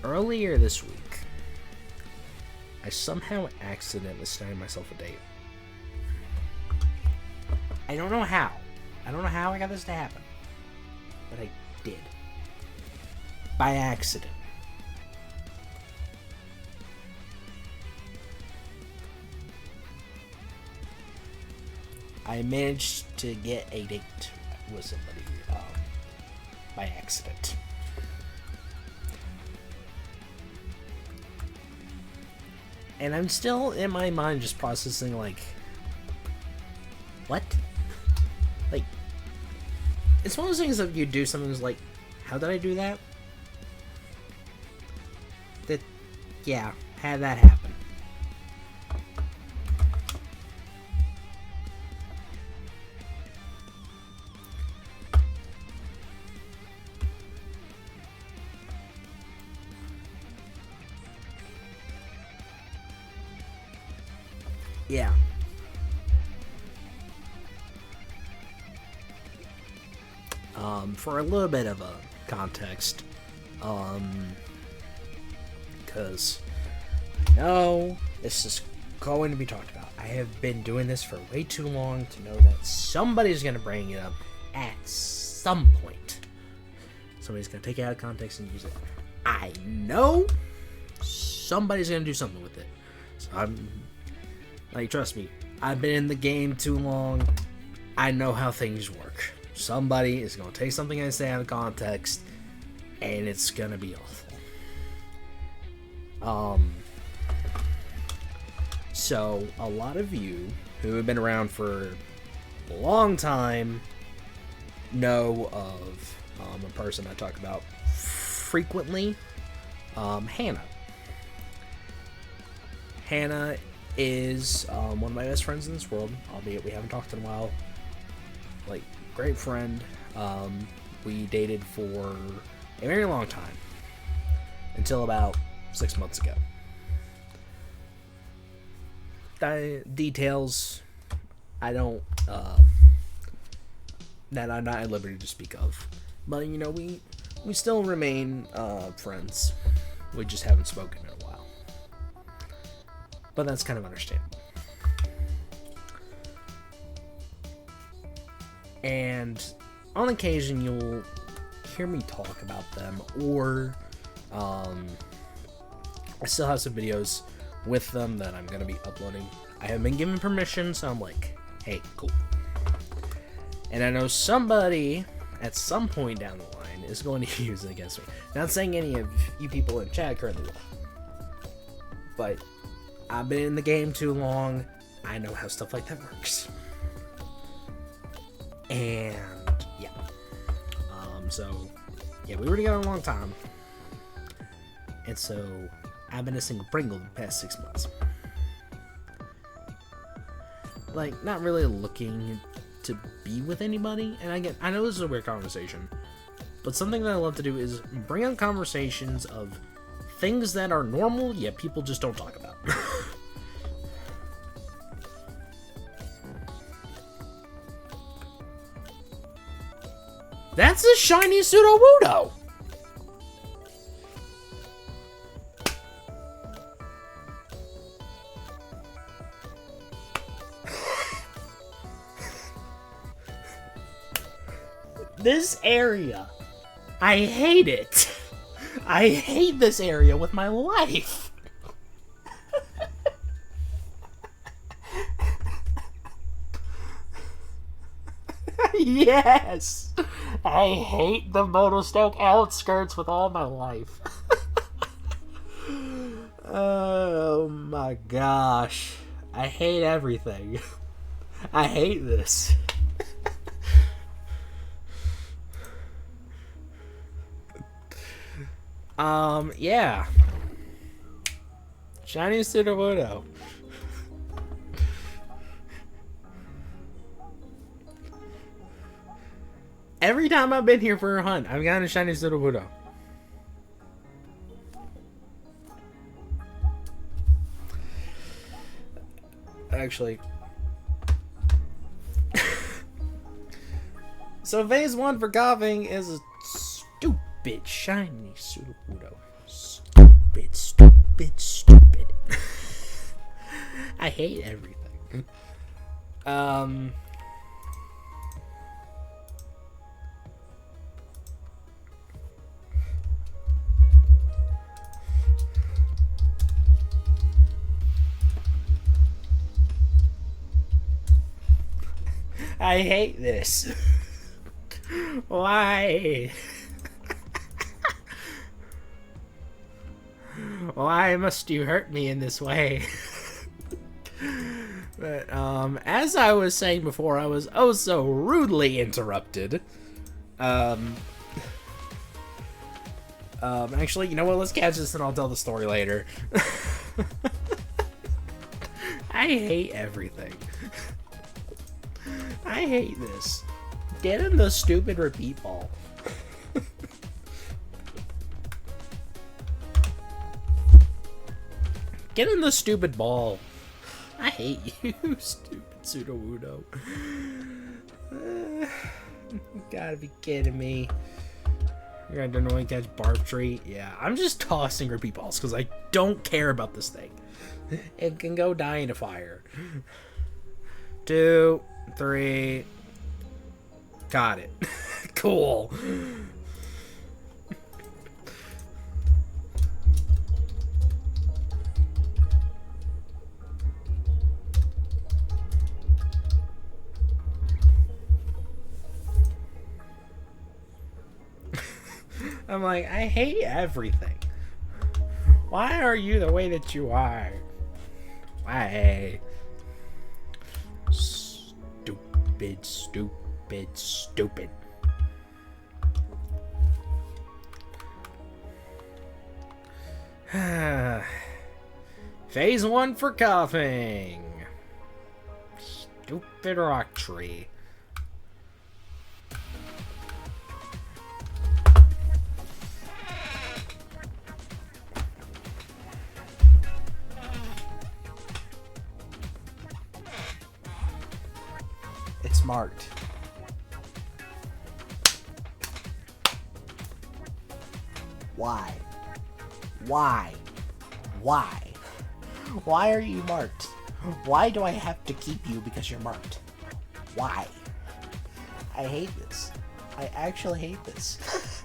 Earlier this week, I somehow accidentally sniped myself a date. I don't know how. I don't know how I got this to happen. But I did. By accident. I managed to get a date with somebody by accident. And I'm still in my mind just processing, like, what? Like, it's one of those things that you do something like, how did I do that? Yeah, had that happen. Yeah. For a little bit of a context, Because no, this is going to be talked about. I have been doing this for way too long to know that somebody's going to bring it up at some point. Somebody's going to take it out of context and use it. I know somebody's going to do something with it. So I'm like, trust me, I've been in the game too long. I know how things work. Somebody is going to take something I say out of context, and it's going to be awful. So a lot of you who have been around for a long time know of a person I talk about frequently, Hannah. Hannah is one of my best friends in this world, albeit we haven't talked in a while. Like, great friend. We dated for a very long time, until about 6 months ago. Details I don't that I'm not at liberty to speak of, but you know, we still remain friends. We just haven't spoken in a while, but that's kind of understandable. And on occasion you'll hear me talk about them, or I still have some videos with them that I'm going to be uploading. I haven't been given permission, so I'm like, hey, cool. And I know somebody at some point down the line is going to use it against me. Not saying any of you people in chat currently will, but I've been in the game too long. I know how stuff like that works. And yeah. So yeah, we were together a long time. And so I've been a single Pringle the past 6 months. Like, not really looking to be with anybody. And I know this is a weird conversation, but something that I love to do is bring up conversations of things that are normal, yet people just don't talk about. That's a shiny Sudowoodo! This area, I hate it. I hate this area with my life. Yes, I hate the Motostoke outskirts with all my life. Oh my gosh, I hate everything. I hate this. Yeah. Shiny Sudowoodo. Every time I've been here for a hunt, I've gotten a shiny Sudowoodo. Actually. So phase 1 for Koffing is a stupid shiny Sudowoodo. Stupid, stupid, stupid. I hate everything. I hate this. Why? Why must you hurt me in this way? But, as I was saying before, I was oh so rudely interrupted. Actually, you know what? Let's catch this and I'll tell the story later. I hate everything. I hate this. Get him the stupid repeat ball. Get him the stupid ball. I hate you, stupid Sudowoodo. You gotta be kidding me. You're gonna normally catch barb tree. Yeah, I'm just tossing repeat balls because I don't care about this thing. It can go die in a fire. 2, 3. Got it. Cool. I'm like, I hate everything. Why are you the way that you are? Why? Stupid, stupid, stupid. Phase 1 for Koffing. Stupid rock tree. It's marked. Why? Why? Why? Why are you marked? Why do I have to keep you because you're marked? Why? I hate this. I actually hate this.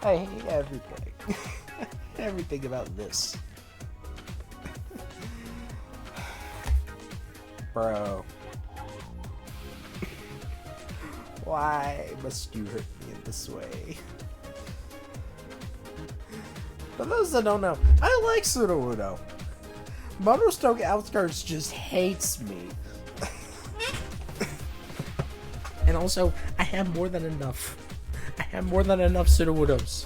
I hate everything. Everything about this. Bro. Why must you hurt me in this way? For those that don't know, I like Sudowoodo. Motostoke Outskirts just hates me. And also, I have more than enough. I have more than enough Sudowoodos.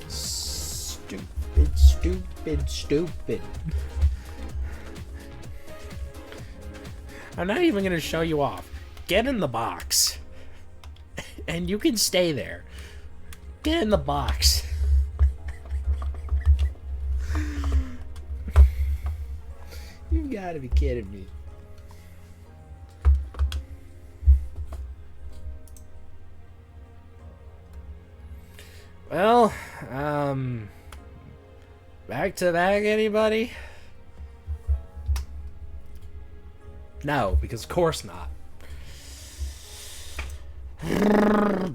Stupid, stupid, stupid. I'm not even going to show you off. Get in the box. And you can stay there. Get in the box. You've got to be kidding me. Well, back to back, anybody? No, because of course not.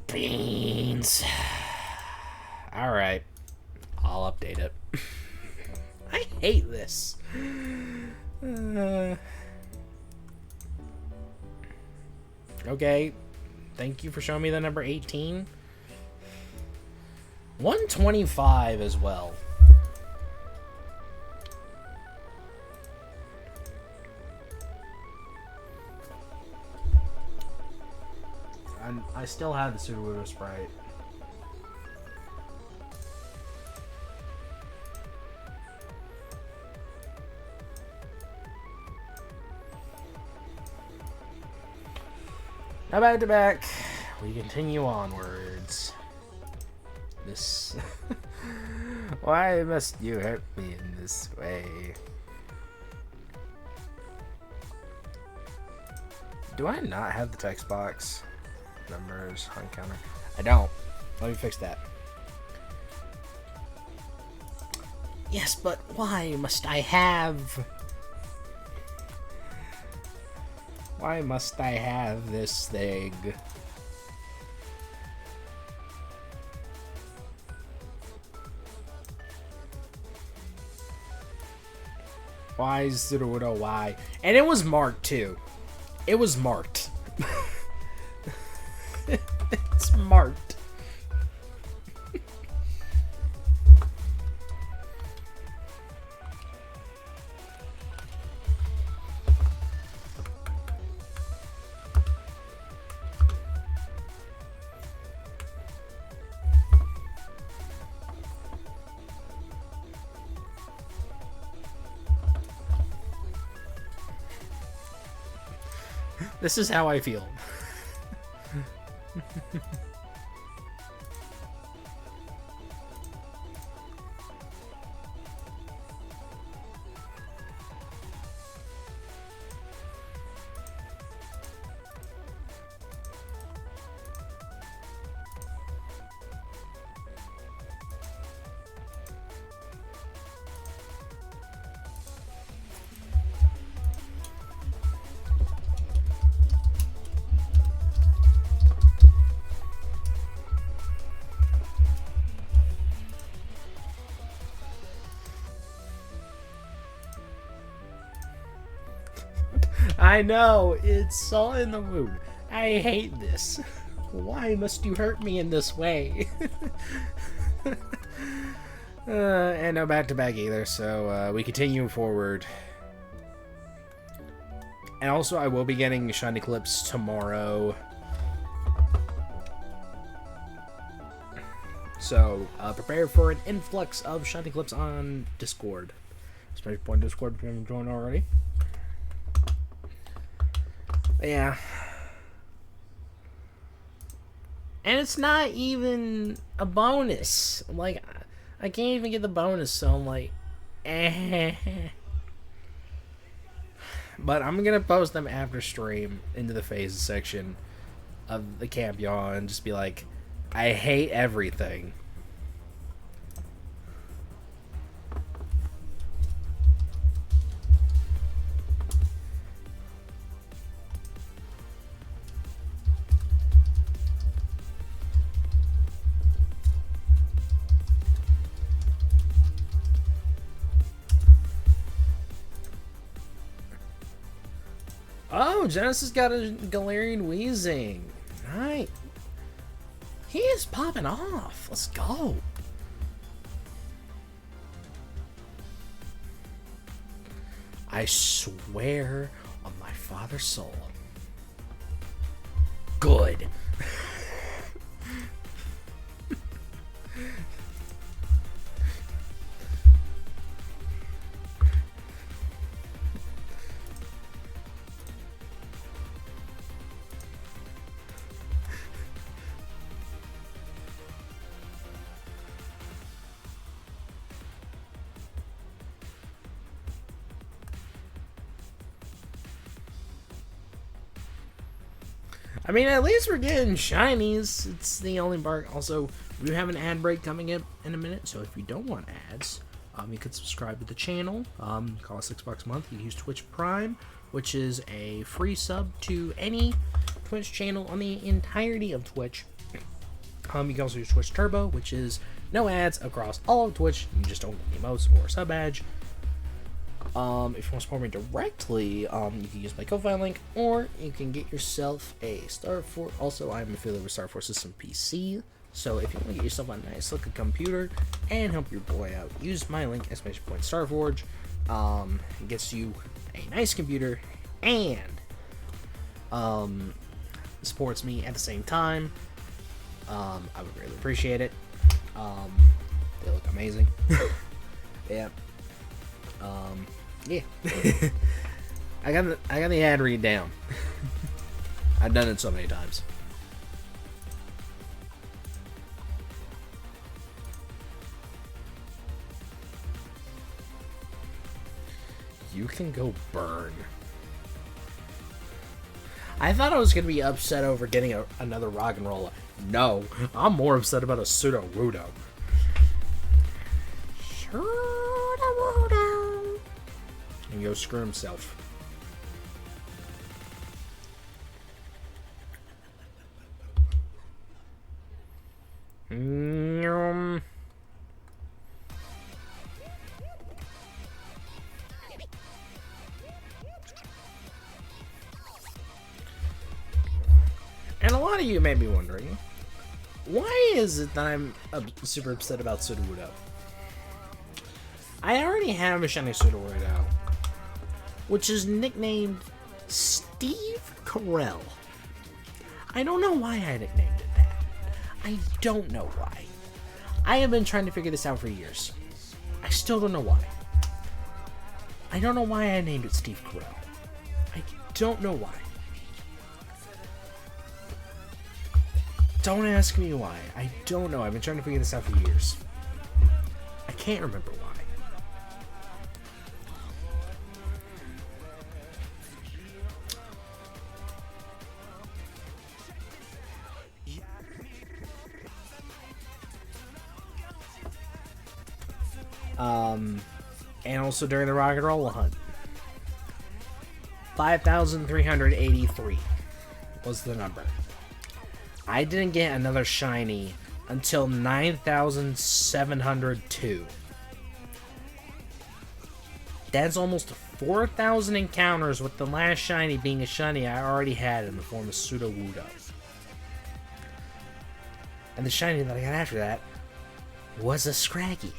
Beans. Alright. I'll update it. I hate this. Okay. Thank you for showing me the number 18. 125 as well. And I still have the Sudowoodo Sprite. Now back to back, we continue onwards. This... Why must you hurt me in this way? Do I not have the text box? Numbers on counter. I don't. Let me fix that. Yes, but why must I have... Why must I have this thing? Why is Sudowoodo why? And it was marked too. It was marked. It's marked. This is how I feel. I know, it's all in the mood. I hate this. Why must you hurt me in this way? And no back-to-back either, so we continue forward. And also, I will be getting shiny clips tomorrow. So, prepare for an influx of shiny clips on Discord. Especially point Discord if you haven't joined already. But yeah. And it's not even a bonus. Like, I can't even get the bonus, so I'm like, eh. But I'm gonna post them after stream into the phases section of the Camp Yoha and just be like, I hate everything. Oh, Genesis got a Galarian Wheezing. Nice. He is popping off. Let's go. I swear on my father's soul. Good. I mean, at least we're getting shinies. It's the only part. Also, we have an ad break coming up in a minute, so if you don't want ads, you can subscribe to the channel. Cost $6 a month. You can use Twitch Prime, which is a free sub to any Twitch channel on the entirety of Twitch. You can also use Twitch Turbo, which is no ads across all of Twitch. You just don't get emotes or a sub badge. If you want to support me directly, you can use my Koffing link, or you can get yourself a Star Force. Also, I'm affiliated with Star Force System PC, so if you want to get yourself a nice looking computer and help your boy out, use my link, !StarForge. It gets you a nice computer and supports me at the same time. I would really appreciate it. They look amazing. Yeah. Yeah. I got the ad read down. I've done it so many times. You can go burn. I thought I was gonna be upset over getting another rock and roll. No, I'm more upset about a pseudo Wudo. And go screw himself. And a lot of you may be wondering, why is it that I'm super upset about Sudowoodo? I already have a shiny Sudowoodo, which is nicknamed Steve Carell. I don't know why I nicknamed it that. I don't know why. I have been trying to figure this out for years. I still don't know why. I don't know why I named it Steve Carell. I don't know why. Don't ask me why. I don't know. I've been trying to figure this out for years. I can't remember why. And also during the rock and roll hunt. 5,383 was the number. I didn't get another shiny until 9,702. That's almost 4,000 encounters with the last shiny being a shiny I already had in the form of Sudowoodo. And the shiny that I got after that was a Scraggy.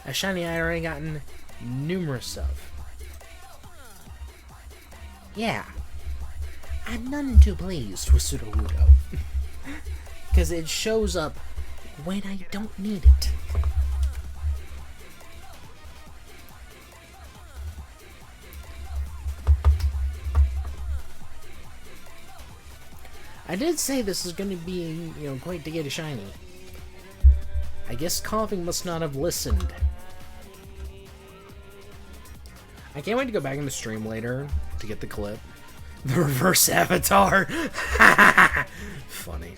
A shiny I already gotten numerous of. Yeah. I'm none too pleased with Sudowoodo. Because it shows up when I don't need it. I did say this is going to be, great to get a shiny. I guess Koffing must not have listened. I can't wait to go back in the stream later to get the clip. The reverse avatar. Funny.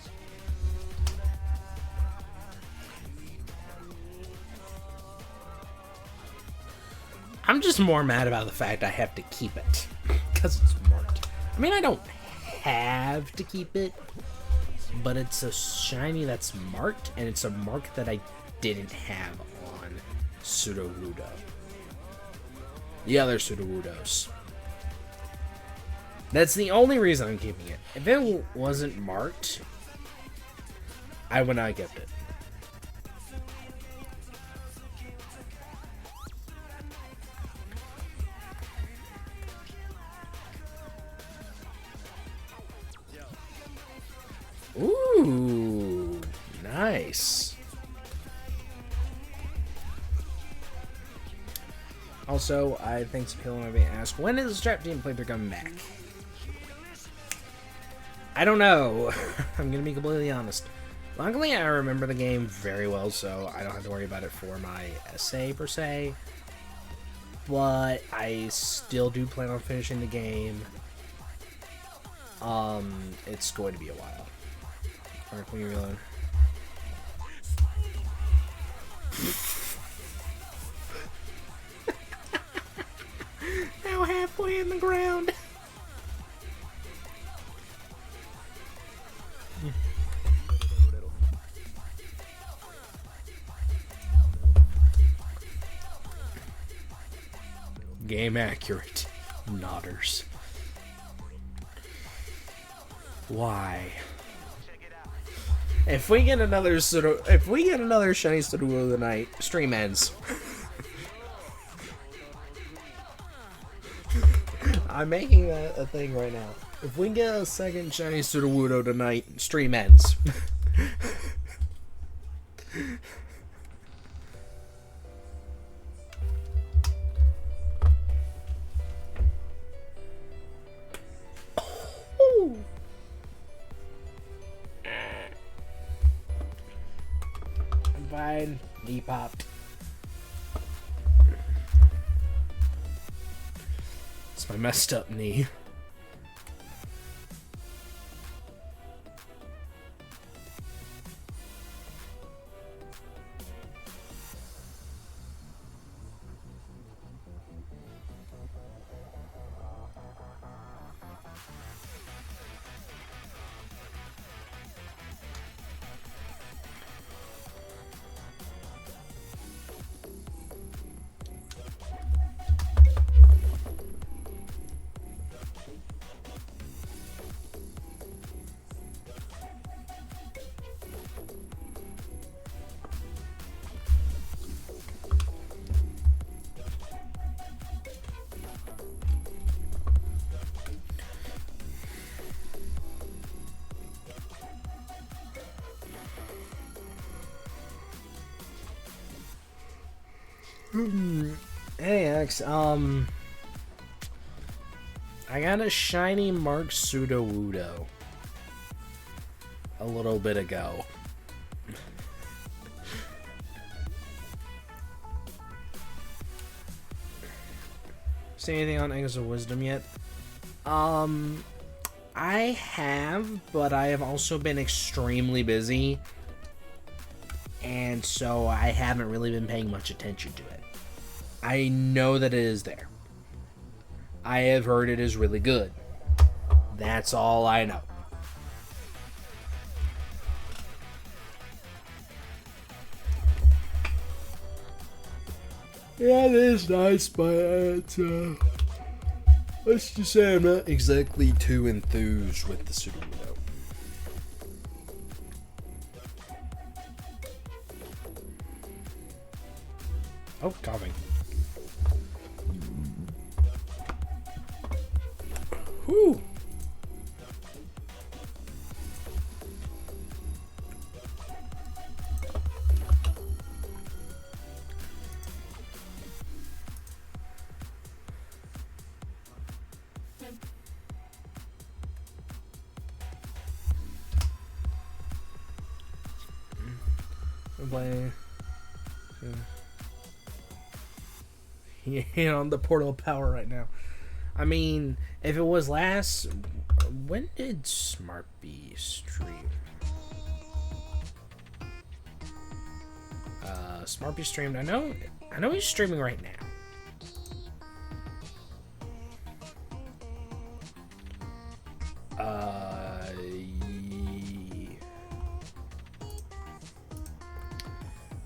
I'm just more mad about the fact I have to keep it. Because it's marked. I mean, I don't have to keep it, but it's a shiny that's marked, and it's a mark that I didn't have on Sudowoodo. The other Sudowoodos. That's the only reason I'm keeping it. If it wasn't marked, I would not have kept it. Ooh, nice. Also, I think Sapil might be asked, when is the Strap Team playthrough coming back? I don't know. I'm gonna be completely honest. Luckily, I remember the game very well, so I don't have to worry about it for my essay, per se. But I still do plan on finishing the game. It's going to be a while. Alright, can we reload? Now halfway in the ground. Game accurate. Nodders. Why? If we get another shiny Sudowoodo tonight, stream ends. I'm making that a thing right now. If we get a second shiny Sudowoodo tonight, stream ends. I'm fine. Knee popped. It's my messed up knee. Hey X, I got a shiny Mark Sudowoodo a little bit ago. See anything on Eggs of Wisdom yet? I have, but I have also been extremely busy, and so I haven't really been paying much attention to it. I know that it is there. I have heard it is really good. That's all I know. Yeah, it is nice, but it's, let's just say I'm not exactly too enthused with the Super Nintendo. Oh, Koffing. Whew. I'm playing. Yeah, on the portal power right now. I mean, if it was last, when did Smartbee stream? Smartbee streamed. I know he's streaming right now.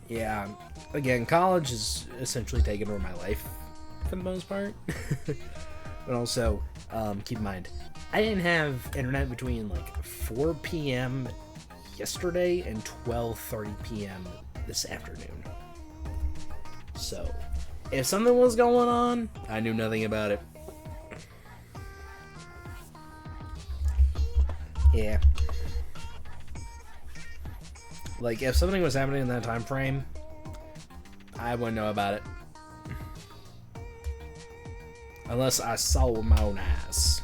Yeah. Again, college is essentially taken over my life for the most part. But also, keep in mind, I didn't have internet between like 4 p.m. yesterday and 12:30 p.m. this afternoon. So, if something was going on, I knew nothing about it. Yeah. Like, if something was happening in that time frame, I wouldn't know about it. Unless I saw with my own eyes.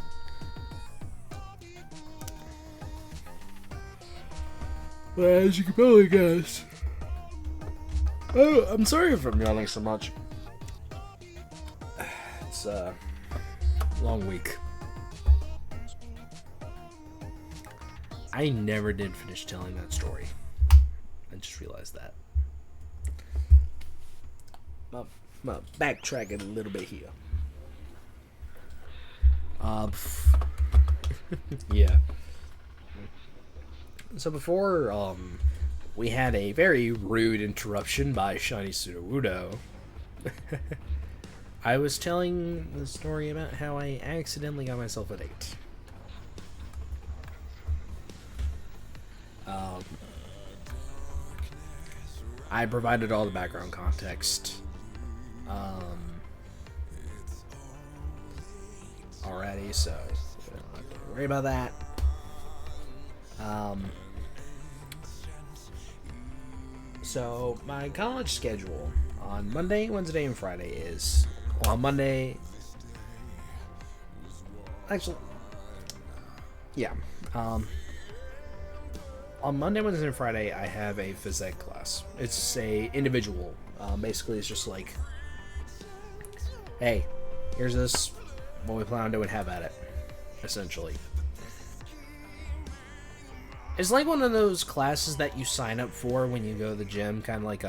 But as you can probably guess. Oh, I'm sorry if I'm yawning so much. It's a long week. I never did finish telling that story. I just realized that. I'm backtracking a little bit here. Yeah. So before, we had a very rude interruption by Shiny Sudowoodo. I was telling the story about how I accidentally got myself a date. I provided all the background context. Already, so we don't have to worry about that. So my college schedule on Monday, Wednesday, and Friday is, well, on Monday, actually, yeah, on Monday, Wednesday, and Friday, I have a phys ed class. It's a individual. Basically, it's just like, hey, here's this, what we plan on doing, have at it, essentially. It's like one of those classes that you sign up for when you go to the gym, kind of like,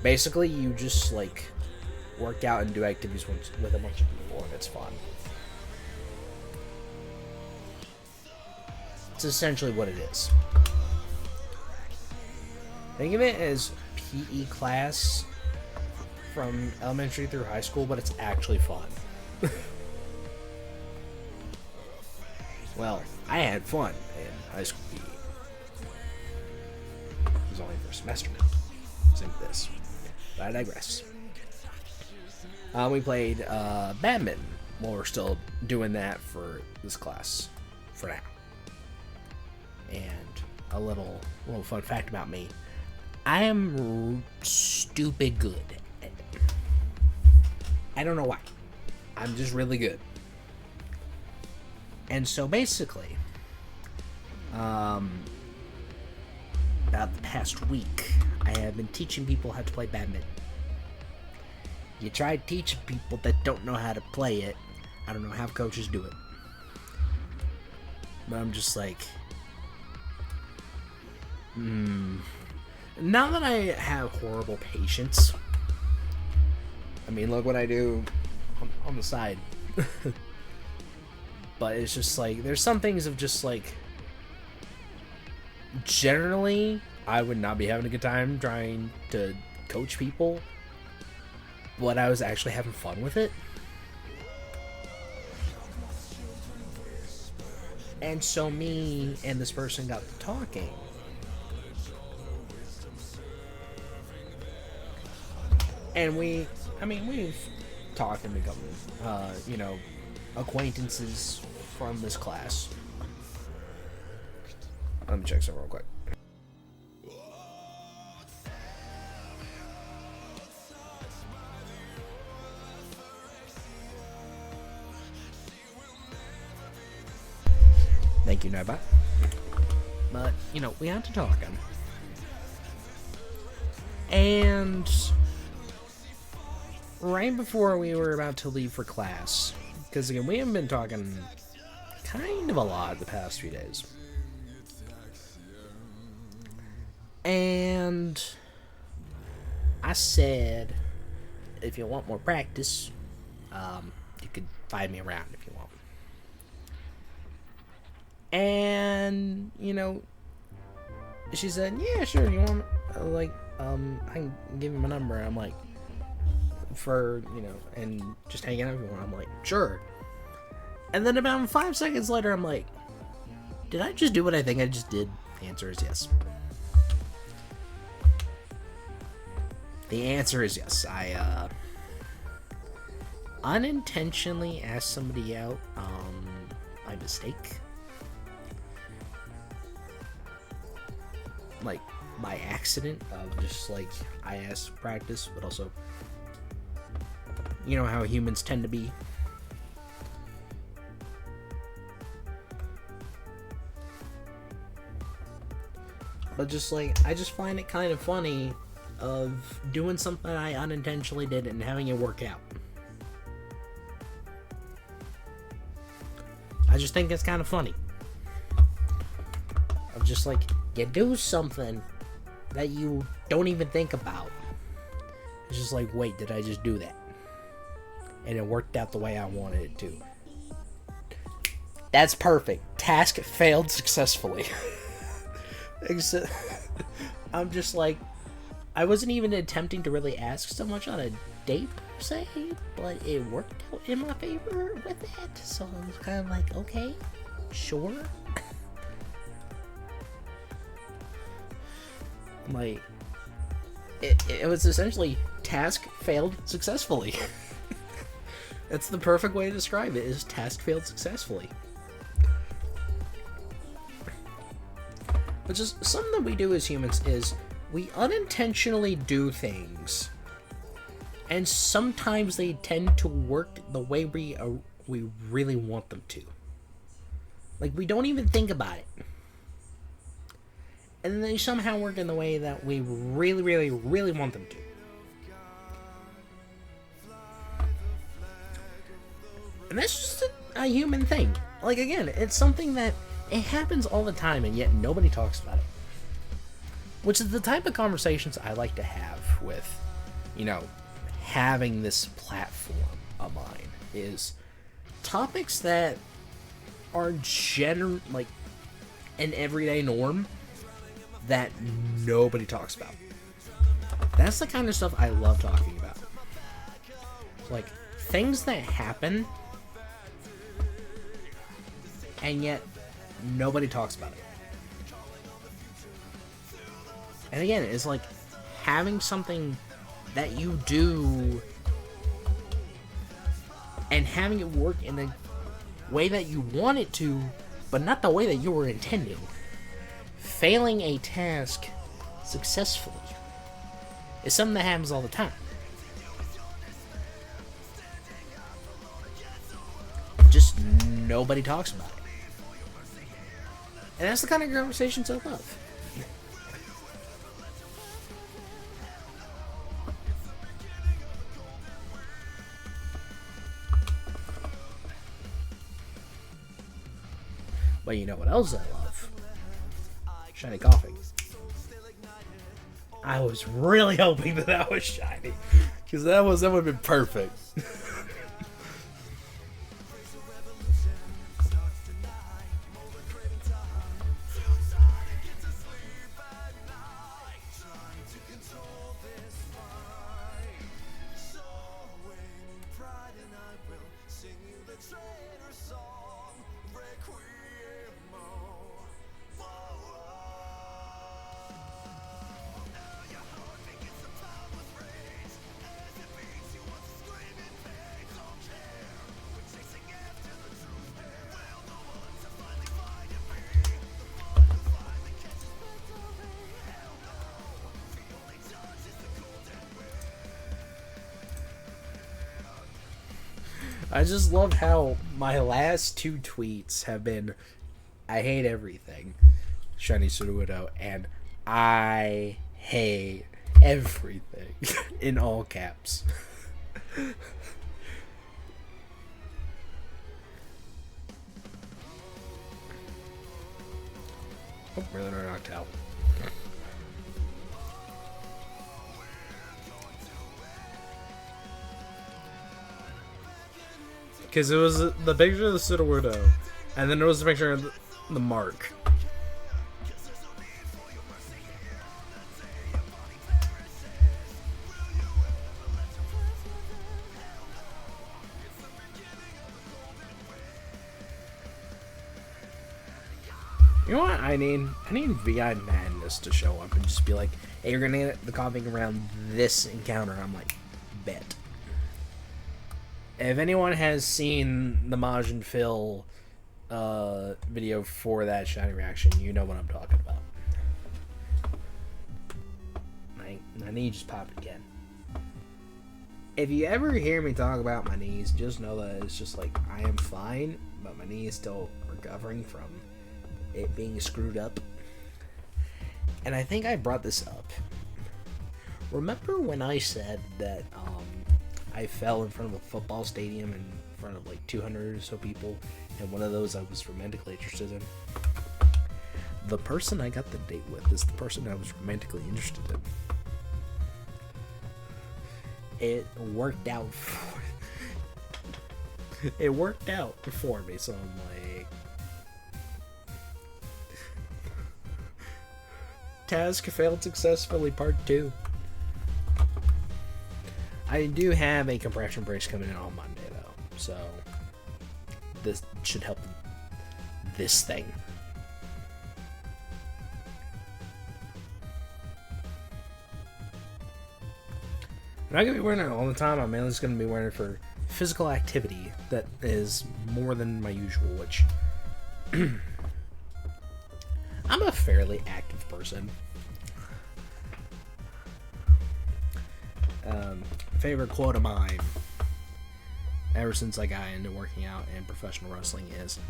basically you just, like, work out and do activities with a bunch of people, and it's fun. It's essentially what it is. Think of it as PE class from elementary through high school, but it's actually fun. Well, I had fun in high school PE. It was only for a semester now. Same with this. But I digress. We played badminton. Well, we're still doing that for this class for now. And a little fun fact about me. I am stupid good at it. I don't know why. I'm just really good. And so basically, about the past week, I have been teaching people how to play badminton. You try teaching people that don't know how to play it. I don't know how coaches do it. But I'm just like, now that I have horrible patience, I mean, look what I do on the side. But it's just like, there's some things of just like, generally, I would not be having a good time trying to coach people, but I was actually having fun with it. And so me and this person got to talking. And we've talked and become, acquaintances from this class. Let me check something real quick. Thank you, Nobot. But, we got to talking. And right before we were about to leave for class, because again, we haven't been talking kind of a lot the past few days. And I said, if you want more practice, you could find me around if you want. And, she said, yeah, sure, you want, I can give you my number. I'm like, and just hang out if you want. I'm like, sure. And then about 5 seconds later, I'm like, did I just do what I think I just did? The answer is yes. The answer is yes. I, unintentionally asked somebody out, by mistake. Like, by accident, just like, I asked for practice, but also, you know how humans tend to be. But just like, I just find it kind of funny of doing something I unintentionally did and having it work out. I just think it's kind of funny. Of just like, you do something that you don't even think about. It's just like, wait, did I just do that? And it worked out the way I wanted it to. That's perfect. Task failed successfully. Except, I'm just like, I wasn't even attempting to really ask so much on a date per se, but it worked out in my favor with it. So I was kind of like, okay, sure. Like, it was essentially task failed successfully. That's the perfect way to describe it, is task failed successfully. But just something that we do as humans is we unintentionally do things, and sometimes they tend to work the way we really want them to. Like, we don't even think about it. And they somehow work in the way that we really, really, really want them to. And that's just a human thing. Like, again, it's something that it happens all the time, and yet nobody talks about it. Which is the type of conversations I like to have with, having this platform of mine, is topics that are like an everyday norm that nobody talks about. That's the kind of stuff I love talking about. Like, things that happen, and yet nobody talks about it. And again, it's like having something that you do and having it work in the way that you want it to, but not the way that you were intending. Failing a task successfully is something that happens all the time. Just nobody talks about it. And that's the kind of conversations I love. But you know what else I love? Shiny Koffing. I was really hoping that was shiny, because that would have been perfect. I just love how my last two tweets have been, I hate everything, Shiny Surudo, and I hate everything, in all caps. Oh, really knocked out. Because it was the picture of the Sudowoodo, and then it was the picture of the mark. You know what I need? I need VI Madness to show up and just be like, hey, you're gonna get the Koffing around this encounter. I'm like, bet. If anyone has seen the Majin Phil video for that shiny reaction, you know what I'm talking about. My knee just popped again. If you ever hear me talk about my knees, just know that it's just like, I am fine, but my knee is still recovering from it being screwed up. And I think I brought this up. Remember when I said that I fell in front of a football stadium in front of like 200 or so people, and one of those I was romantically interested in? The person I got the date with is the person I was romantically interested in. It worked out for me, so I'm like, task failed successfully, part 2. I do have a compression brace coming in on Monday, though, so this should help this thing. I'm not going to be wearing it all the time. I'm mainly just going to be wearing it for physical activity that is more than my usual, which I'm a fairly active person. Favorite quote of mine ever since I got into working out and professional wrestling is,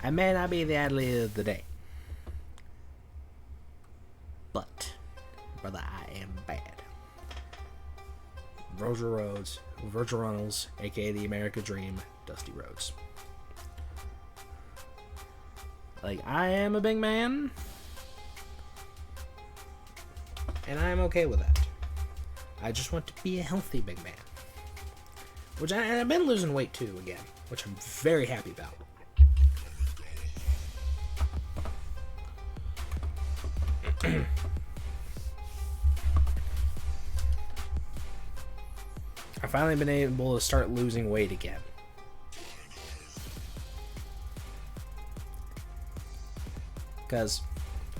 I may not be the athlete of the day, but brother, I am bad. Roger Rhodes, Virgil Runnels, aka the America Dream, Dusty Rhodes. Like, I am a big man, and I am okay with that. I just want to be a healthy big man. Which I've been losing weight too, again, which I'm very happy about. I've finally been able to start losing weight again. Because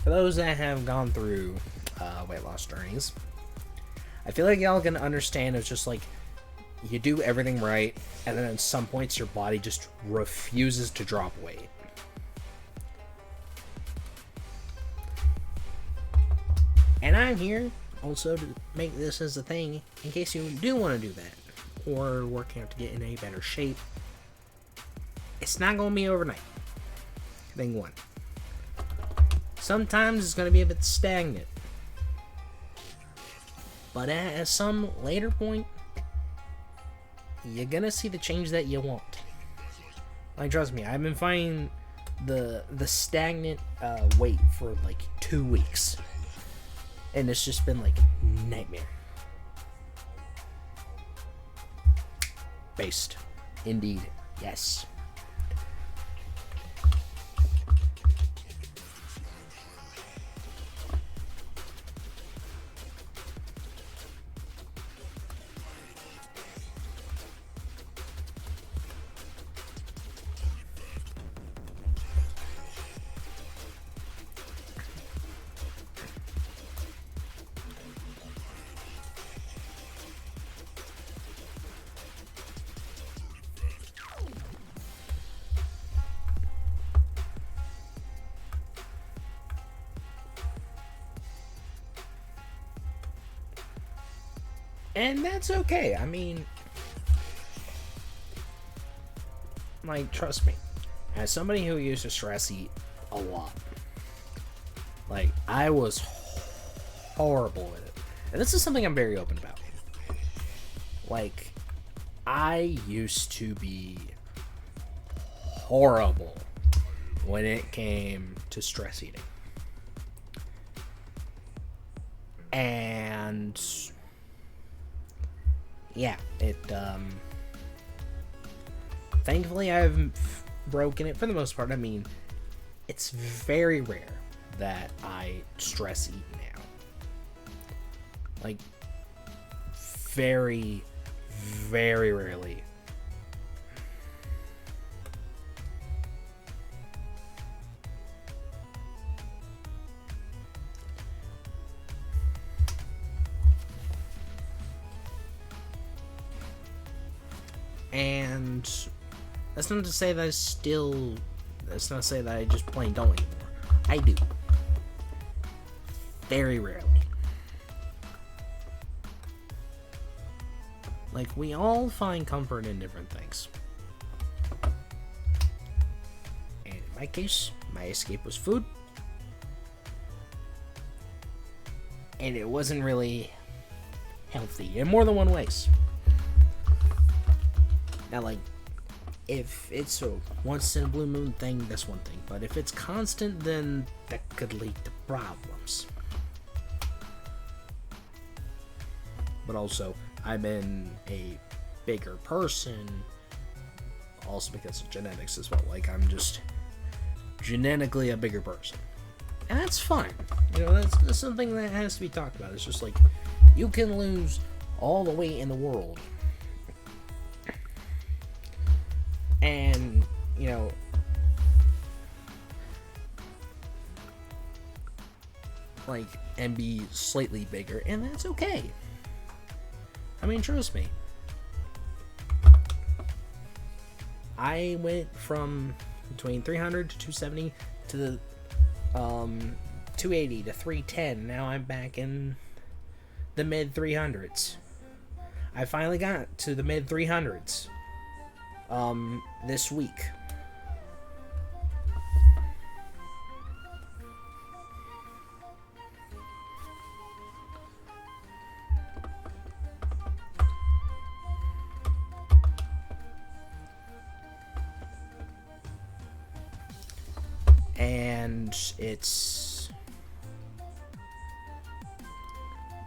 for those that have gone through weight loss journeys, I feel like y'all can understand it's just like you do everything right, and then at some points your body just refuses to drop weight. And I'm here also to make this as a thing in case you do want to do that, or working out to get in a better shape. It's not going to be overnight. Thing one. Sometimes it's going to be a bit stagnant. But at some later point, you're gonna see the change that you want. Like, trust me, I've been finding the stagnant weight for like 2 weeks, and it's just been like nightmare. Based, indeed, yes. And that's okay. I mean, like, trust me, as somebody who used to stress eat a lot, like, I was horrible with it. And this is something I'm very open about. Like, I used to be horrible when it came to stress eating. And yeah, thankfully I've broken it for the most part. I mean, it's very rare that I stress eat now. Like, very, very rarely. And that's not to say that that's not to say that I just plain don't anymore. I do. Very rarely. Like, we all find comfort in different things. And in my case, my escape was food. And it wasn't really healthy in more than one ways. Now, like, if it's a once in a blue moon thing, that's one thing. But if it's constant, then that could lead to problems. But also, I've been a bigger person, also because of genetics as well. Like, I'm just genetically a bigger person. And that's fine. You know, that's something that has to be talked about. It's just like, you can lose all the weight in the world. And, you know, like, and be slightly bigger, and that's okay. I mean, trust me. I went from between 300 to 270 to the 280 to 310. Now I'm back in the mid 300s. I finally got to the mid 300s this week. And it's,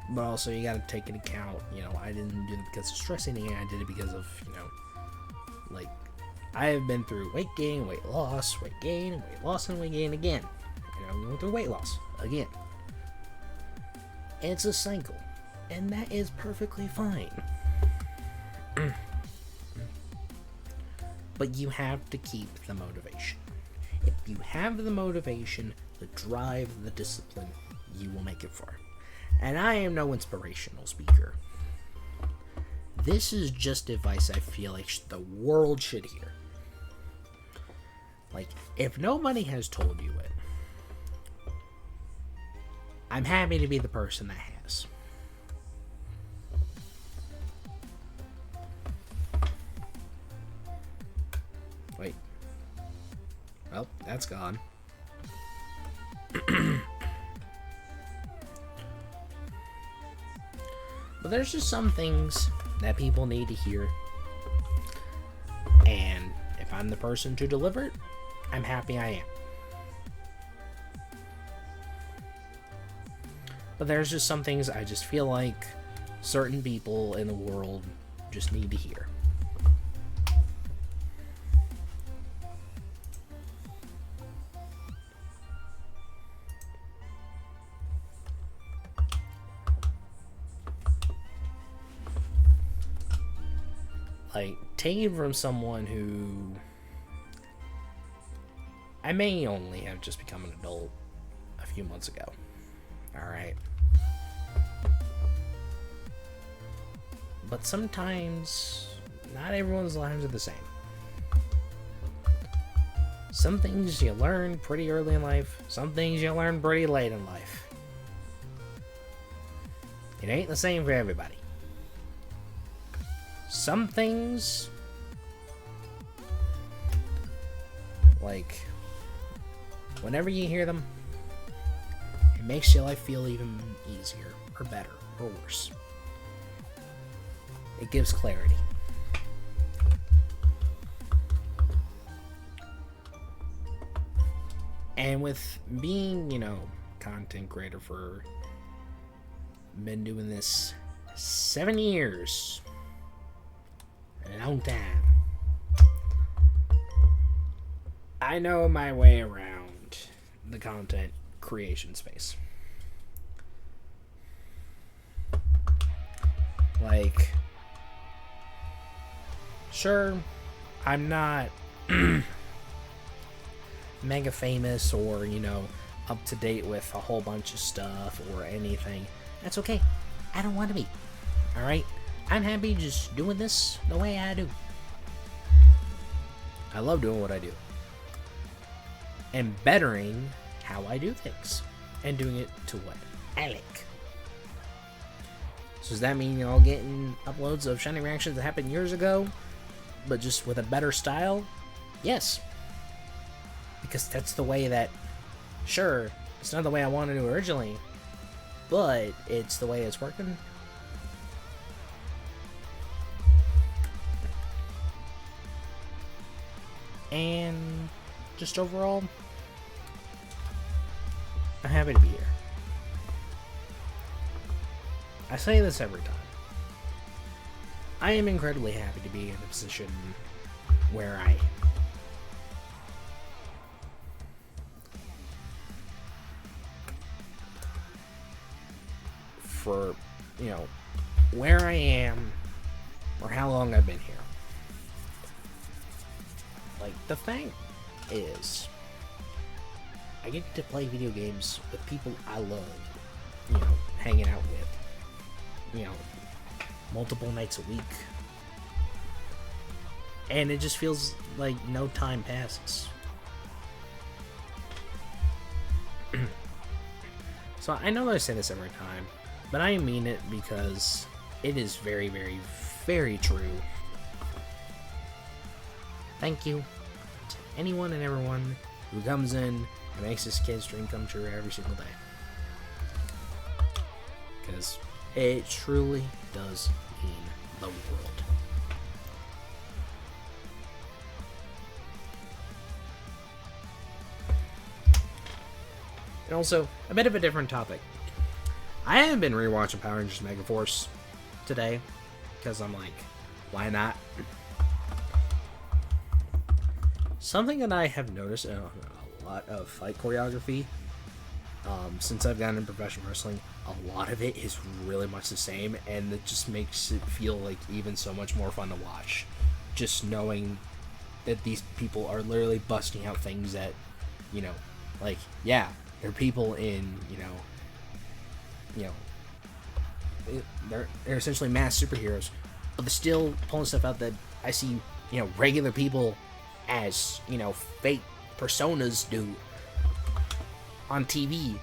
but also you gotta take into account, you know, I didn't do it because of stress eating, I did it because of, you know, like, I have been through weight gain, weight loss, weight gain, weight loss, and weight gain again. And I'm going through weight loss again. And it's a cycle. And that is perfectly fine. But you have to keep the motivation. If you have the motivation, the drive, the discipline, you will make it far. And I am no inspirational speaker. This is just advice I feel like the world should hear. Like, if nobody has told you it, I'm happy to be the person that has. Wait. Well, that's gone. But there's just some things that people need to hear. And if I'm the person to deliver it, I'm happy I am. But there's just some things I just feel like certain people in the world just need to hear. Like, take it from someone who I may only have just become an adult a few months ago. Alright. But sometimes, not everyone's lives are the same. Some things you learn pretty early in life, some things you learn pretty late in life. It ain't the same for everybody. some things, like, whenever you hear them, it makes your life feel even easier, or better, or worse. It gives clarity. And with being, content creator for, been doing this 7 years, a long time, I know my way around the content creation space. Like, sure, I'm not mega famous or, up to date with a whole bunch of stuff or anything. That's okay. I don't want to be. Alright? I'm happy just doing this the way I do. I love doing what I do. And bettering how I do things. And doing it to what I like. So does that mean y'all getting uploads of Shiny Reactions that happened years ago, but just with a better style? Yes. Because that's the way that, sure, it's not the way I wanted to originally, but it's the way it's working. And just overall, I'm happy to be here. I say this every time. I am incredibly happy to be in a position where I am. For, where I am or how long I've been here. Like, the thing is, I get to play video games with people I love, hanging out with, multiple nights a week. And it just feels like no time passes. So I know that I say this every time, but I mean it because it is very, very, very true. Thank you to anyone and everyone who comes in and makes this kid's dream come true every single day. Because it truly does mean the world. And also, a bit of a different topic. I haven't been rewatching Power Rangers Megaforce today, because I'm like, why not? Something that I have noticed in a lot of fight choreography, since I've gotten into professional wrestling, a lot of it is really much the same, and it just makes it feel like even so much more fun to watch. Just knowing that these people are literally busting out things that, like, yeah, they're people in, they're essentially mass superheroes, but they're still pulling stuff out that I see, regular people as, fake personas do on TV,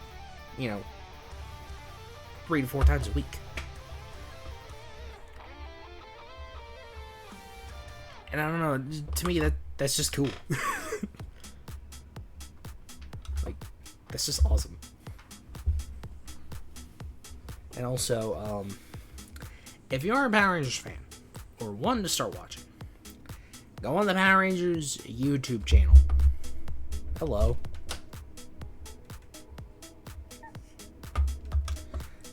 3 to 4 times a week. And I don't know, to me that's just cool. Like, that's just awesome. And also, if you are a Power Rangers fan, or one to start watching, go on the Power Rangers YouTube channel. Hello.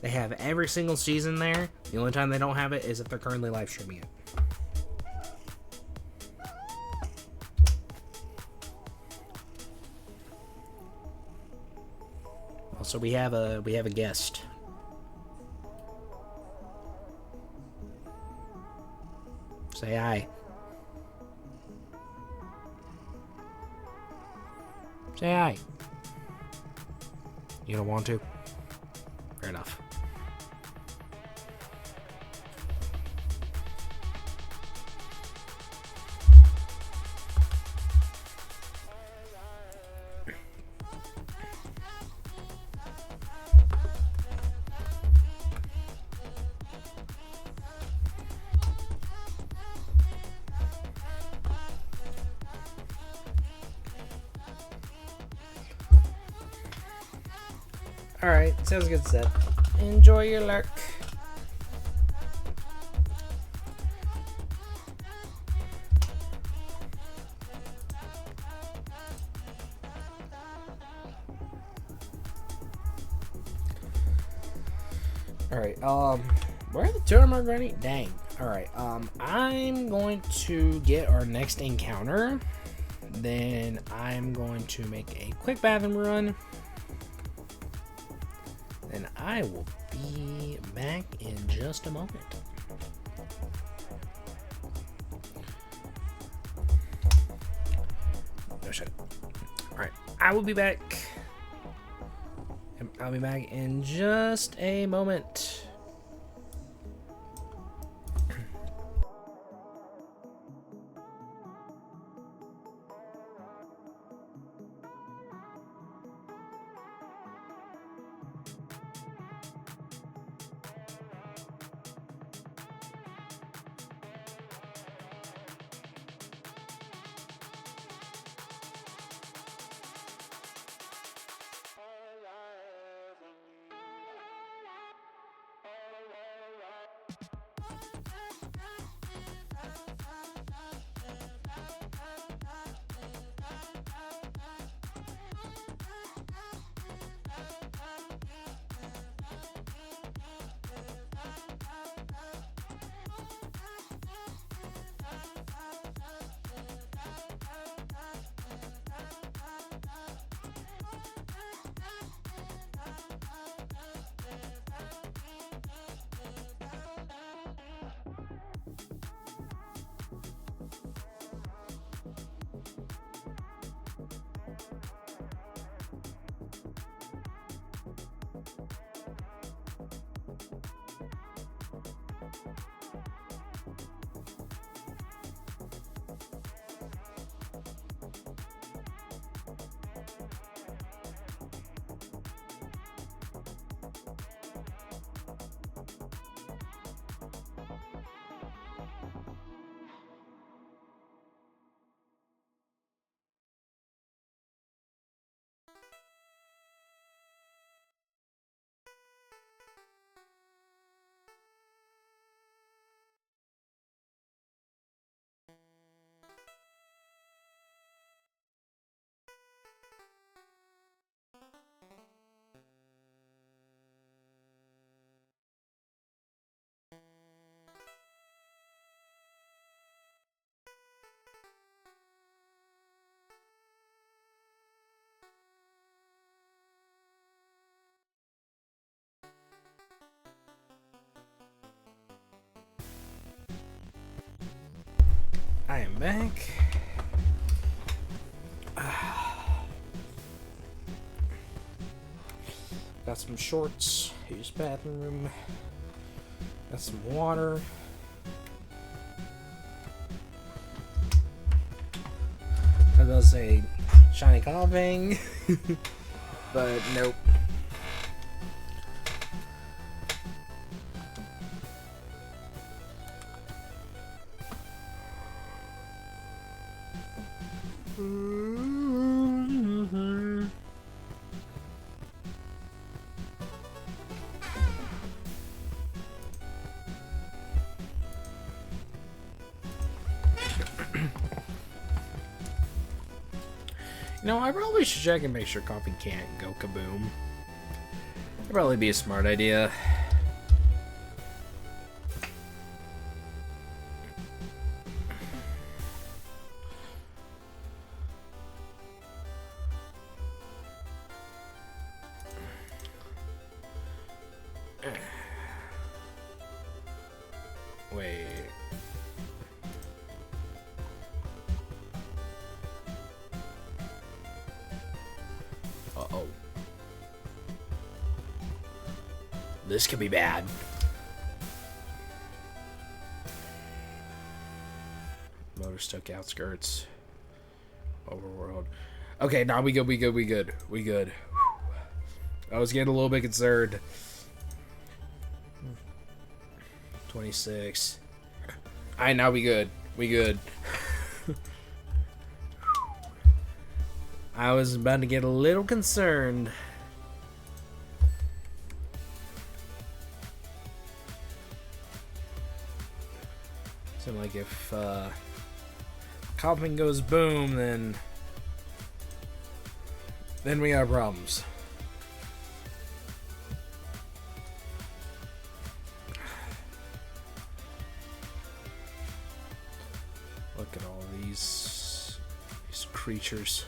They have every single season there. The only time they don't have it is if they're currently live streaming it. Also, we have a guest. Say hi. Say hi. You don't want to? Fair enough. Alright, sounds good, Seth. Enjoy your lurk. Alright, where are the tournament running? Dang. Alright, I'm going to get our next encounter. Then I'm going to make a quick bathroom run. And I will be back in just a moment. No shit. Alright, I will be back. I'll be back in just a moment. I am back. Got some shorts. Use bathroom. Got some water. I was gonna say shiny Koffing, but nope. You know, I probably should check and make sure Koffing can't go kaboom. That'd probably be a smart idea. Wait. Uh-oh. This could be bad. Motor stuck outskirts. Overworld. Okay, now we good. We good. I was getting a little bit concerned. 26. Alright, now we good. We good. I was about to get a little concerned. Like if Koffing goes boom, then we got problems. Look at all these creatures.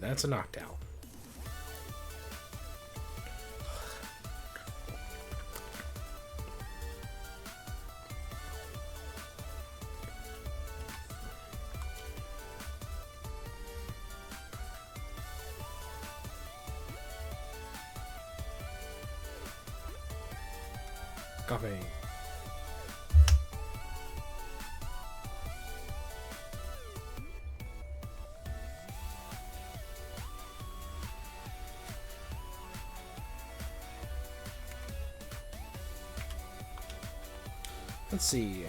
That's a knockdown. Koffing. Let's see.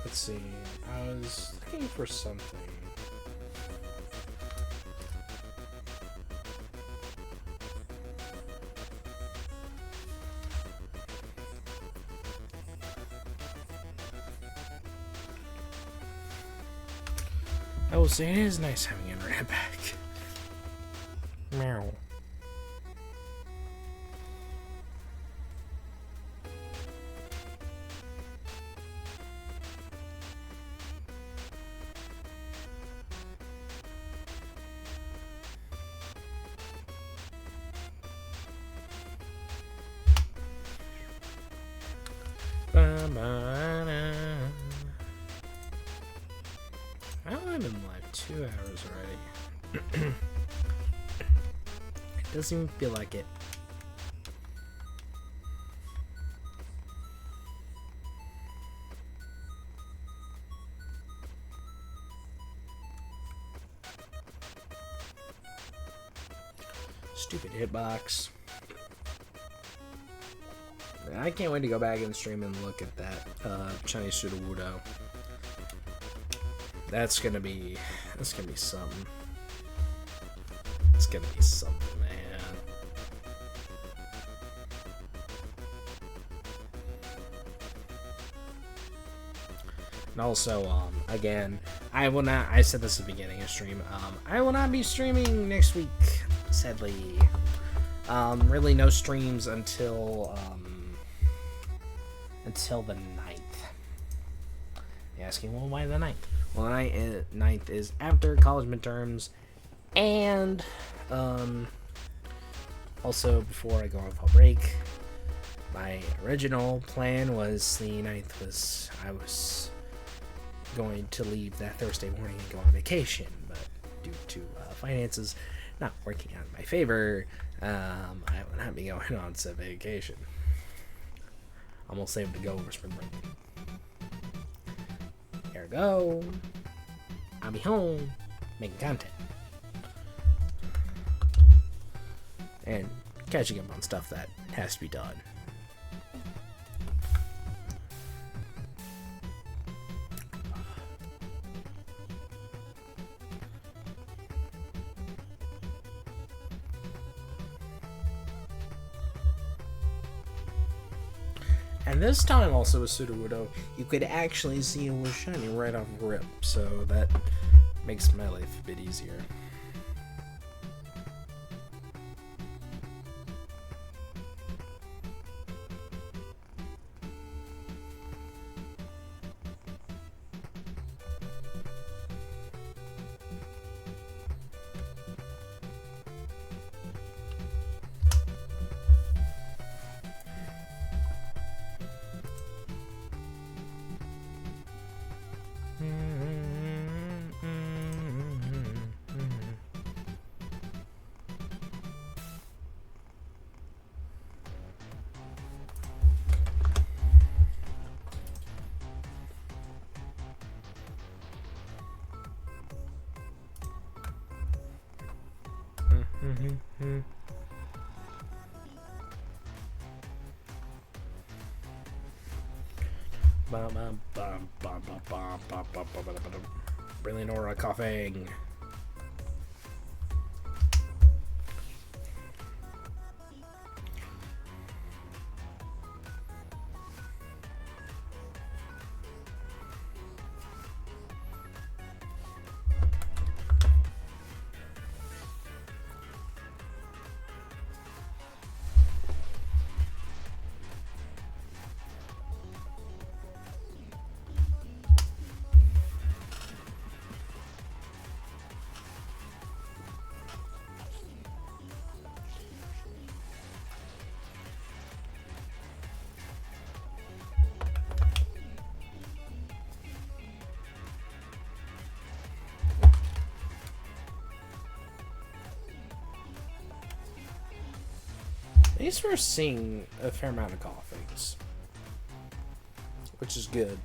Let's see. I was looking for something. I will say it is nice having a rat back. Meow. I've been live 2 hours already. It doesn't even feel like it. Stupid hitbox. I can't wait to go back and stream and look at that Chinese Pseudo-Wudo. That's gonna be something. It's gonna be something, man. And also, again, I will not. I said this at the beginning of stream. I will not be streaming next week, sadly. Really, no streams until the 9th. You're asking, well, why the 9th? Well, the 9th is after college midterms, and also before I go on fall break. My original plan was the 9th I was going to leave that Thursday morning and go on vacation, but due to finances not working out in my favor, I will not be going on said vacation. I'm gonna save to go over spring break. Ergo, I'll be home making content and catching up on stuff that has to be done. And this time also with Pseudo-Wudo, you could actually see it was shining right off rip, so that makes my life a bit easier. Brilliant aura, Koffing. At least we're seeing a fair amount of Koffings, which is good.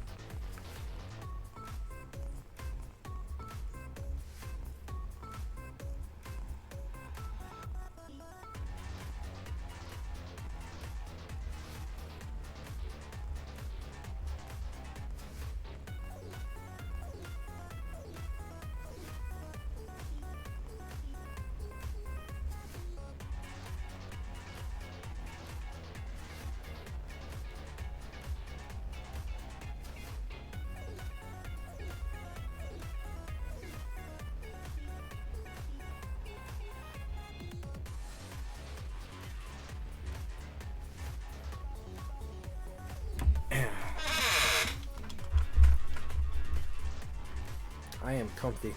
I am comfy.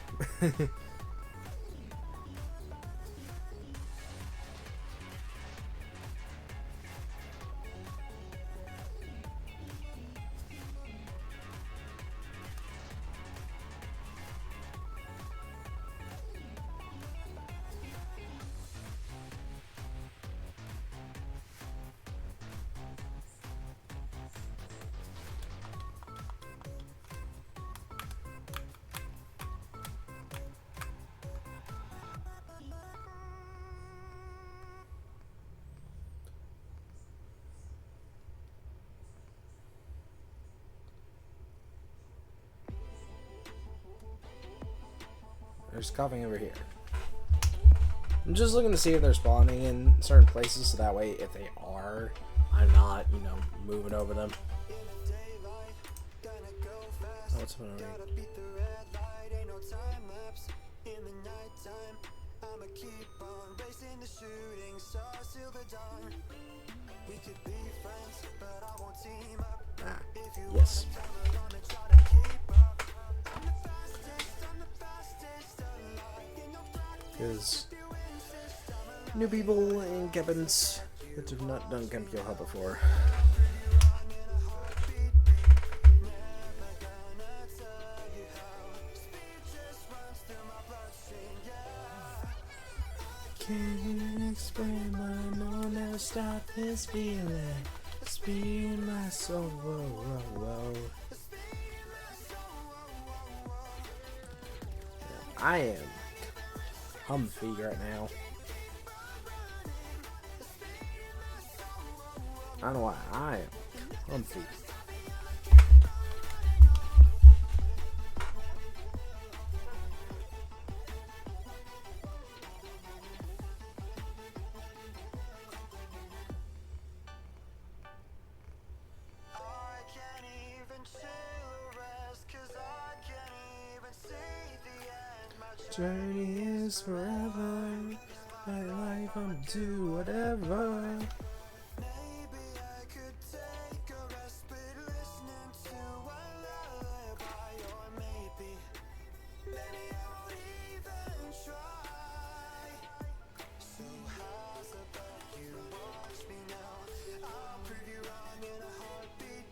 There's Koffing over here. I'm just looking to see if they're spawning in certain places, so that way, if they are, I'm not, you know, moving over them. Oh, what's going on here? Ah, yes. Because new people in cabins that have not done Camp Yoha before. Can't explain why no one ever stop this feeling. Speed in my soul, whoa, whoa, whoa. I am Humpy right now. I don't know why I am Humpy. Journey is forever. My life, I'm do whatever. Maybe I could take a respite listening to a lullaby, or maybe I won't even try. So how's about you watch me now? I'll prove you wrong in a heartbeat.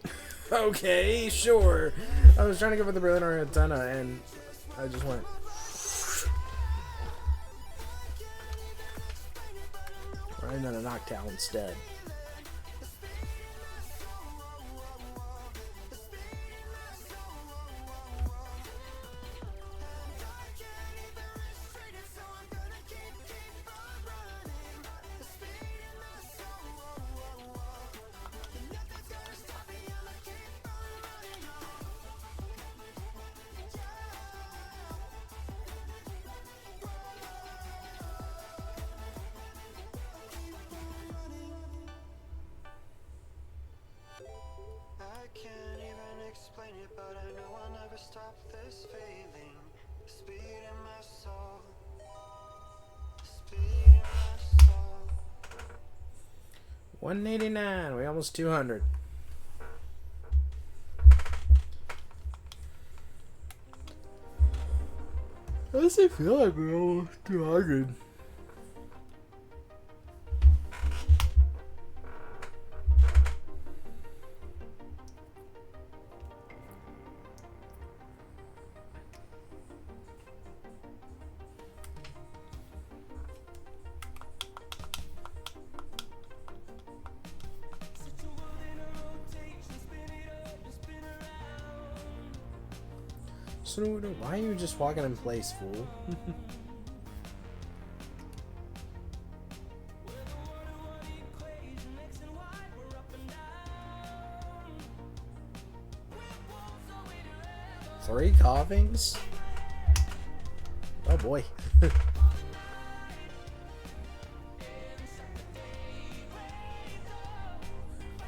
Okay, sure. I was trying to go for the brilliant antenna and I just went. And then a knockdown instead. Can't even explain it, but I know I'll never stop this feeling. The speed in my soul. The speed in my soul. 189. We almost 200. How does it feel like we're almost 200? So why are you just walking in place, fool? Three Koffings? Oh boy.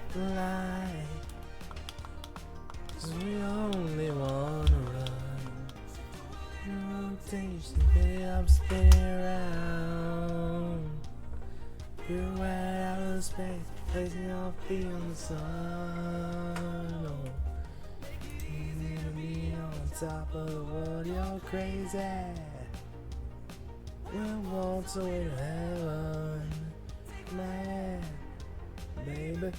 Fly, 'cause we only wanna run. Rotation, baby, I'm spinning around. You're right out of space, placing off beyond the sun. Oh, you need to be on top of the world, you're crazy. We'll waltz away to heaven, man, baby.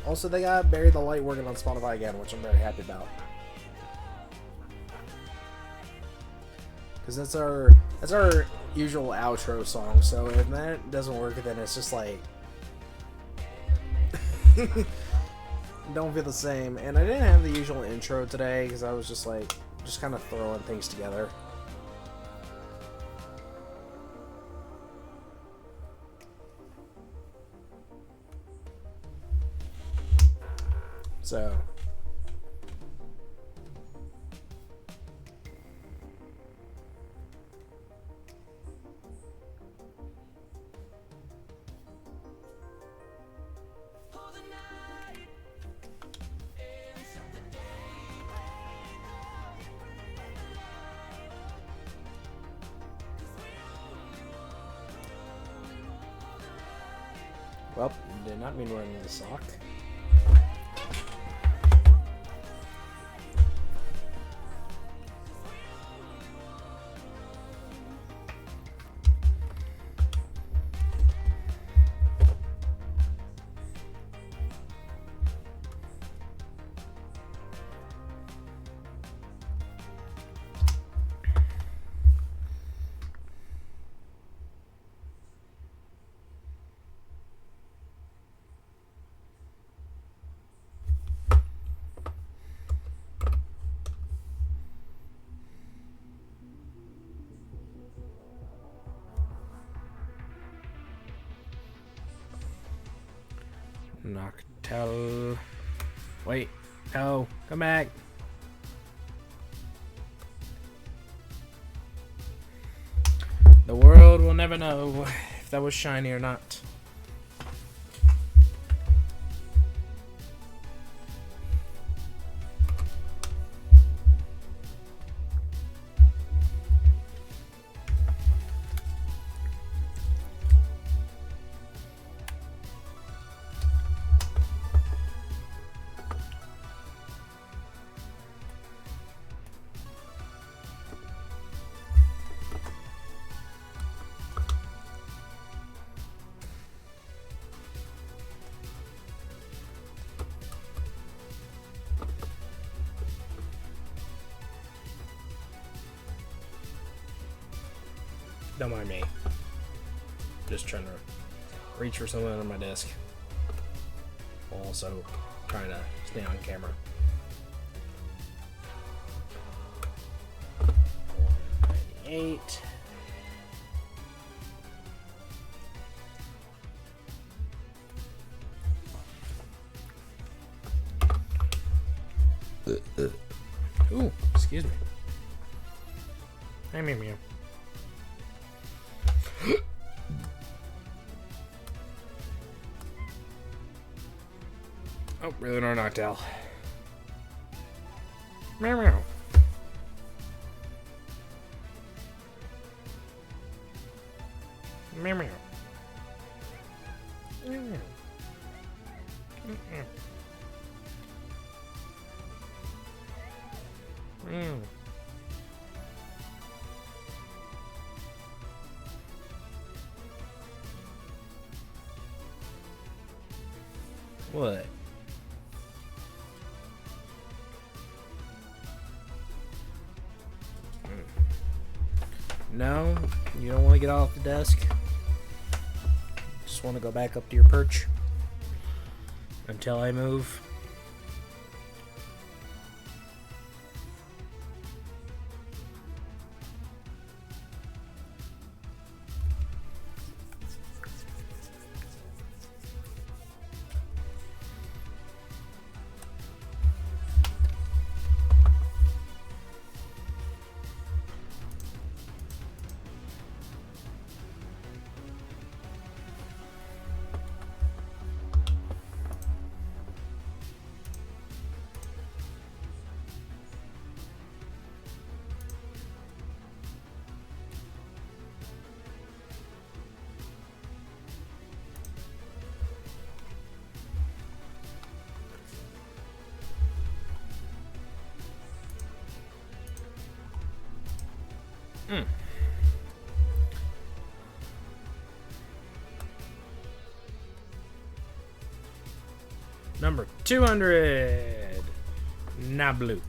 Also, they got Bury the Light working on Spotify again, which I'm very happy about. Because that's our usual outro song, so if that doesn't work, then it's just like don't feel the same. And I didn't have the usual intro today because I was just kind of throwing things together. So Well, did not mean to run into the sock. Noctel. Wait. No. Come back. The world will never know if that was shiny or not. Don't mind me. Just trying to reach for something under my desk. While also trying to stay on camera. 198. Ooh, excuse me. Hey, meow meow. Oh, really not knocked out. Meow meow. Meow meow. Meow meow. Meow. What? No, you don't want to get off the desk. Just want to go back up to your perch until I move. Number 200. Nablu.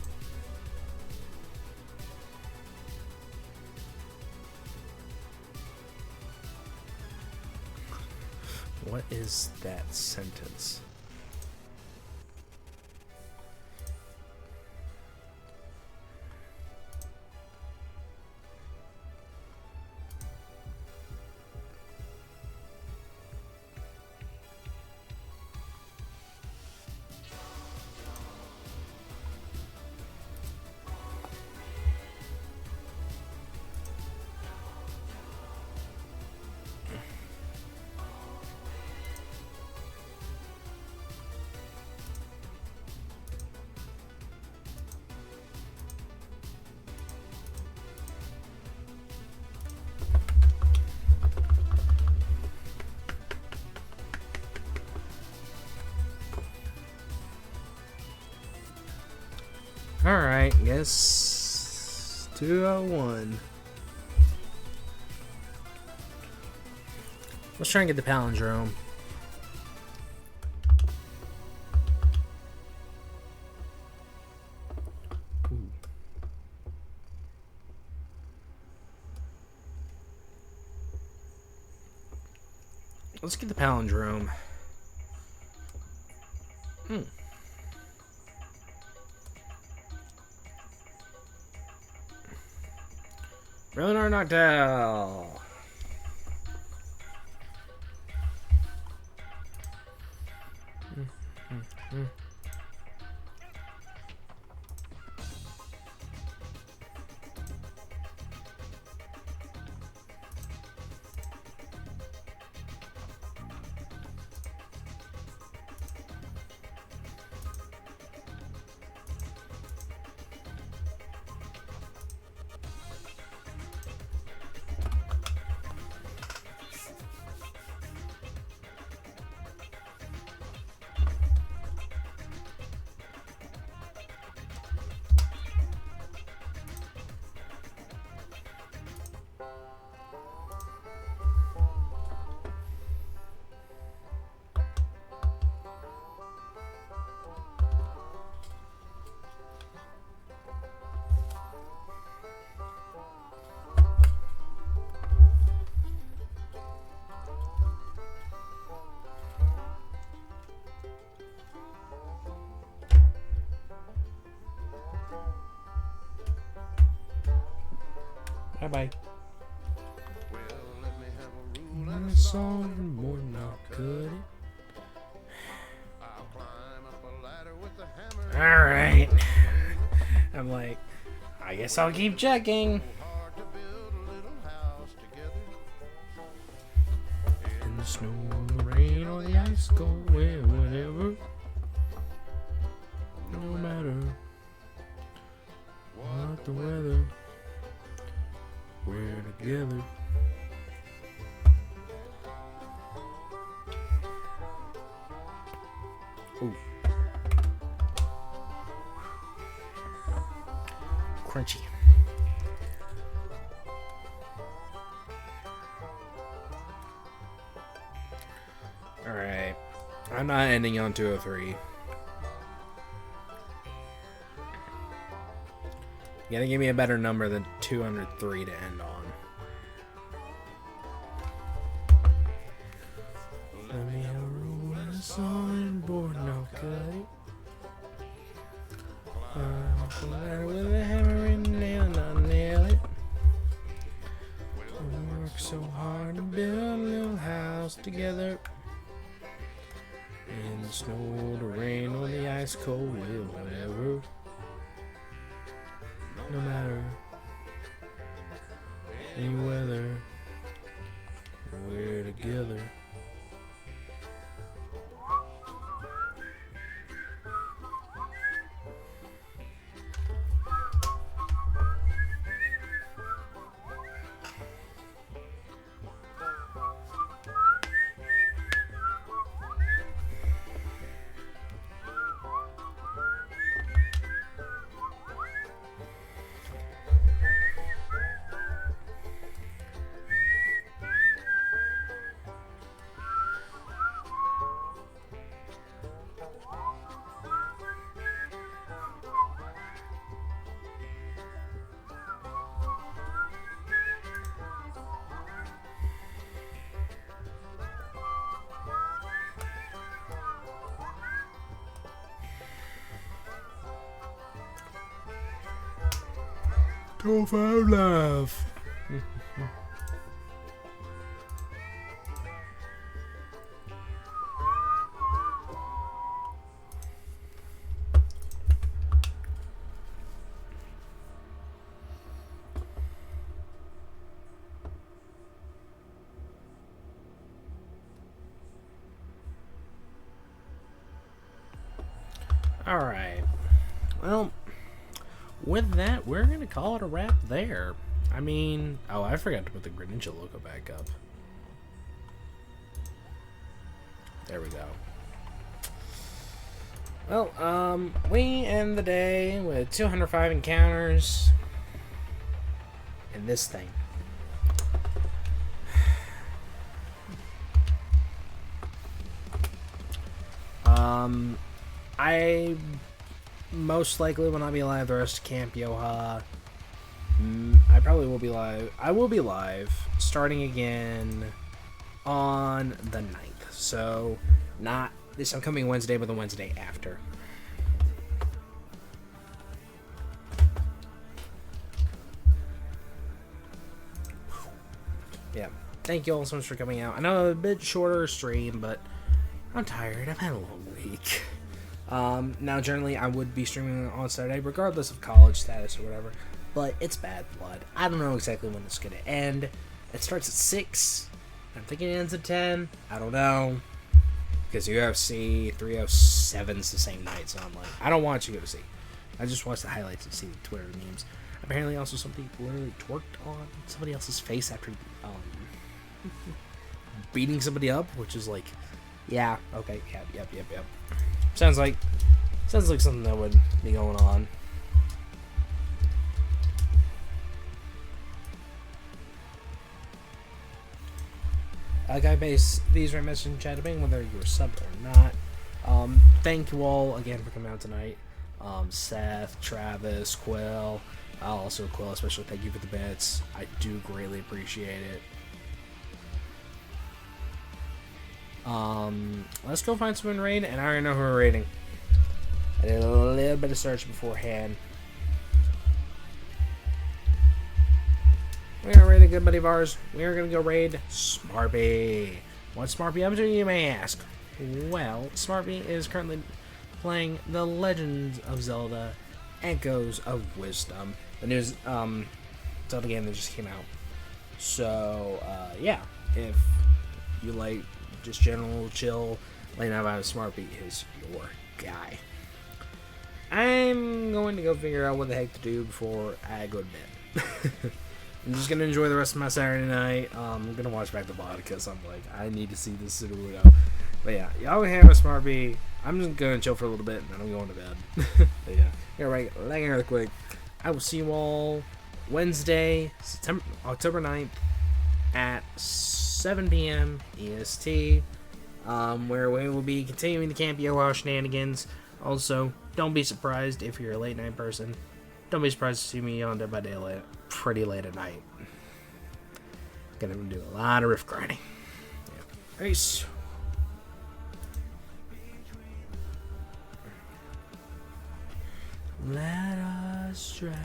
What is that sentence? Alright, guess 201. Let's try and get the palindrome. Ooh. Let's get the palindrome. Leonard Noctel. Bye bye. Alright. I'm like, I guess I'll keep checking. In the snow, the rain, or the ice, go where, whatever. No matter what the weather, we're together. Ooh. Crunchy. Alright. I'm not ending on 203. You gotta give me a better number than 203 to end on. Let me have a rule and a sawing board, no cut. I'm ladder with a hammer and nail, and I'll nail it. We work so hard to build a little house together. In the snow, the rain, or the ice cold wind, whatever. No matter any weather, we're together. Go for love. All right. Well, with that, we're going to call it a wrap there. I mean, oh, I forgot to put the Greninja logo back up. There we go. Well, we end the day with 205 encounters. And this thing. I most likely will not be live the rest of Camp Yoha. I probably will be live. I will be live starting again on the 9th. So, not this upcoming Wednesday, but the Wednesday after. Yeah. Thank you all so much for coming out. I know a bit shorter stream, but I'm tired. I've had a long week. Now, generally, I would be streaming on Saturday, regardless of college status or whatever. But it's bad blood. I don't know exactly when it's going to end. It starts at 6. I'm thinking it ends at 10. I don't know. Because UFC 307's the same night, so I'm like, I don't watch UFC. I just watch the highlights and see the Twitter memes. Apparently, also somebody literally twerked on somebody else's face after beating somebody up, which is like, yeah, okay, yep. Sounds like something that would be going on. Guy base these right message in chat, depending whether you're sub or not. Thank you all again for coming out tonight. Seth, Travis, Quill, also Quill, especially thank you for the bits. I do greatly appreciate it. Let's go find someone to raid, and I already know who we're raiding. I did a little bit of search beforehand. We're gonna raid a good buddy of ours. We're gonna go raid Smarpy. What's Smarpy up to, you may ask? Well, Smarpy is currently playing The Legend of Zelda Echoes of Wisdom. The new Zelda game that just came out. So, yeah. If you like just general chill late night vibe, Smarpy is your guy. I'm going to go figure out what the heck to do before I go to bed. I'm just going to enjoy the rest of my Saturday night. I'm going to watch back the VOD because I'm like, I need to see this Sudoku. But yeah, y'all can have a Smarpy. I'm just going to chill for a little bit and then I'm going to bed. But yeah, alright, like another quick. I will see you all Wednesday, October 9th at 7 p.m. EST, where we will be continuing the Camp Yoha shenanigans. Also, don't be surprised if you're a late night person. Don't be surprised to see me on Dead by Daylight pretty late at night. Gonna do a lot of riff grinding. Yeah. Peace. Let us try.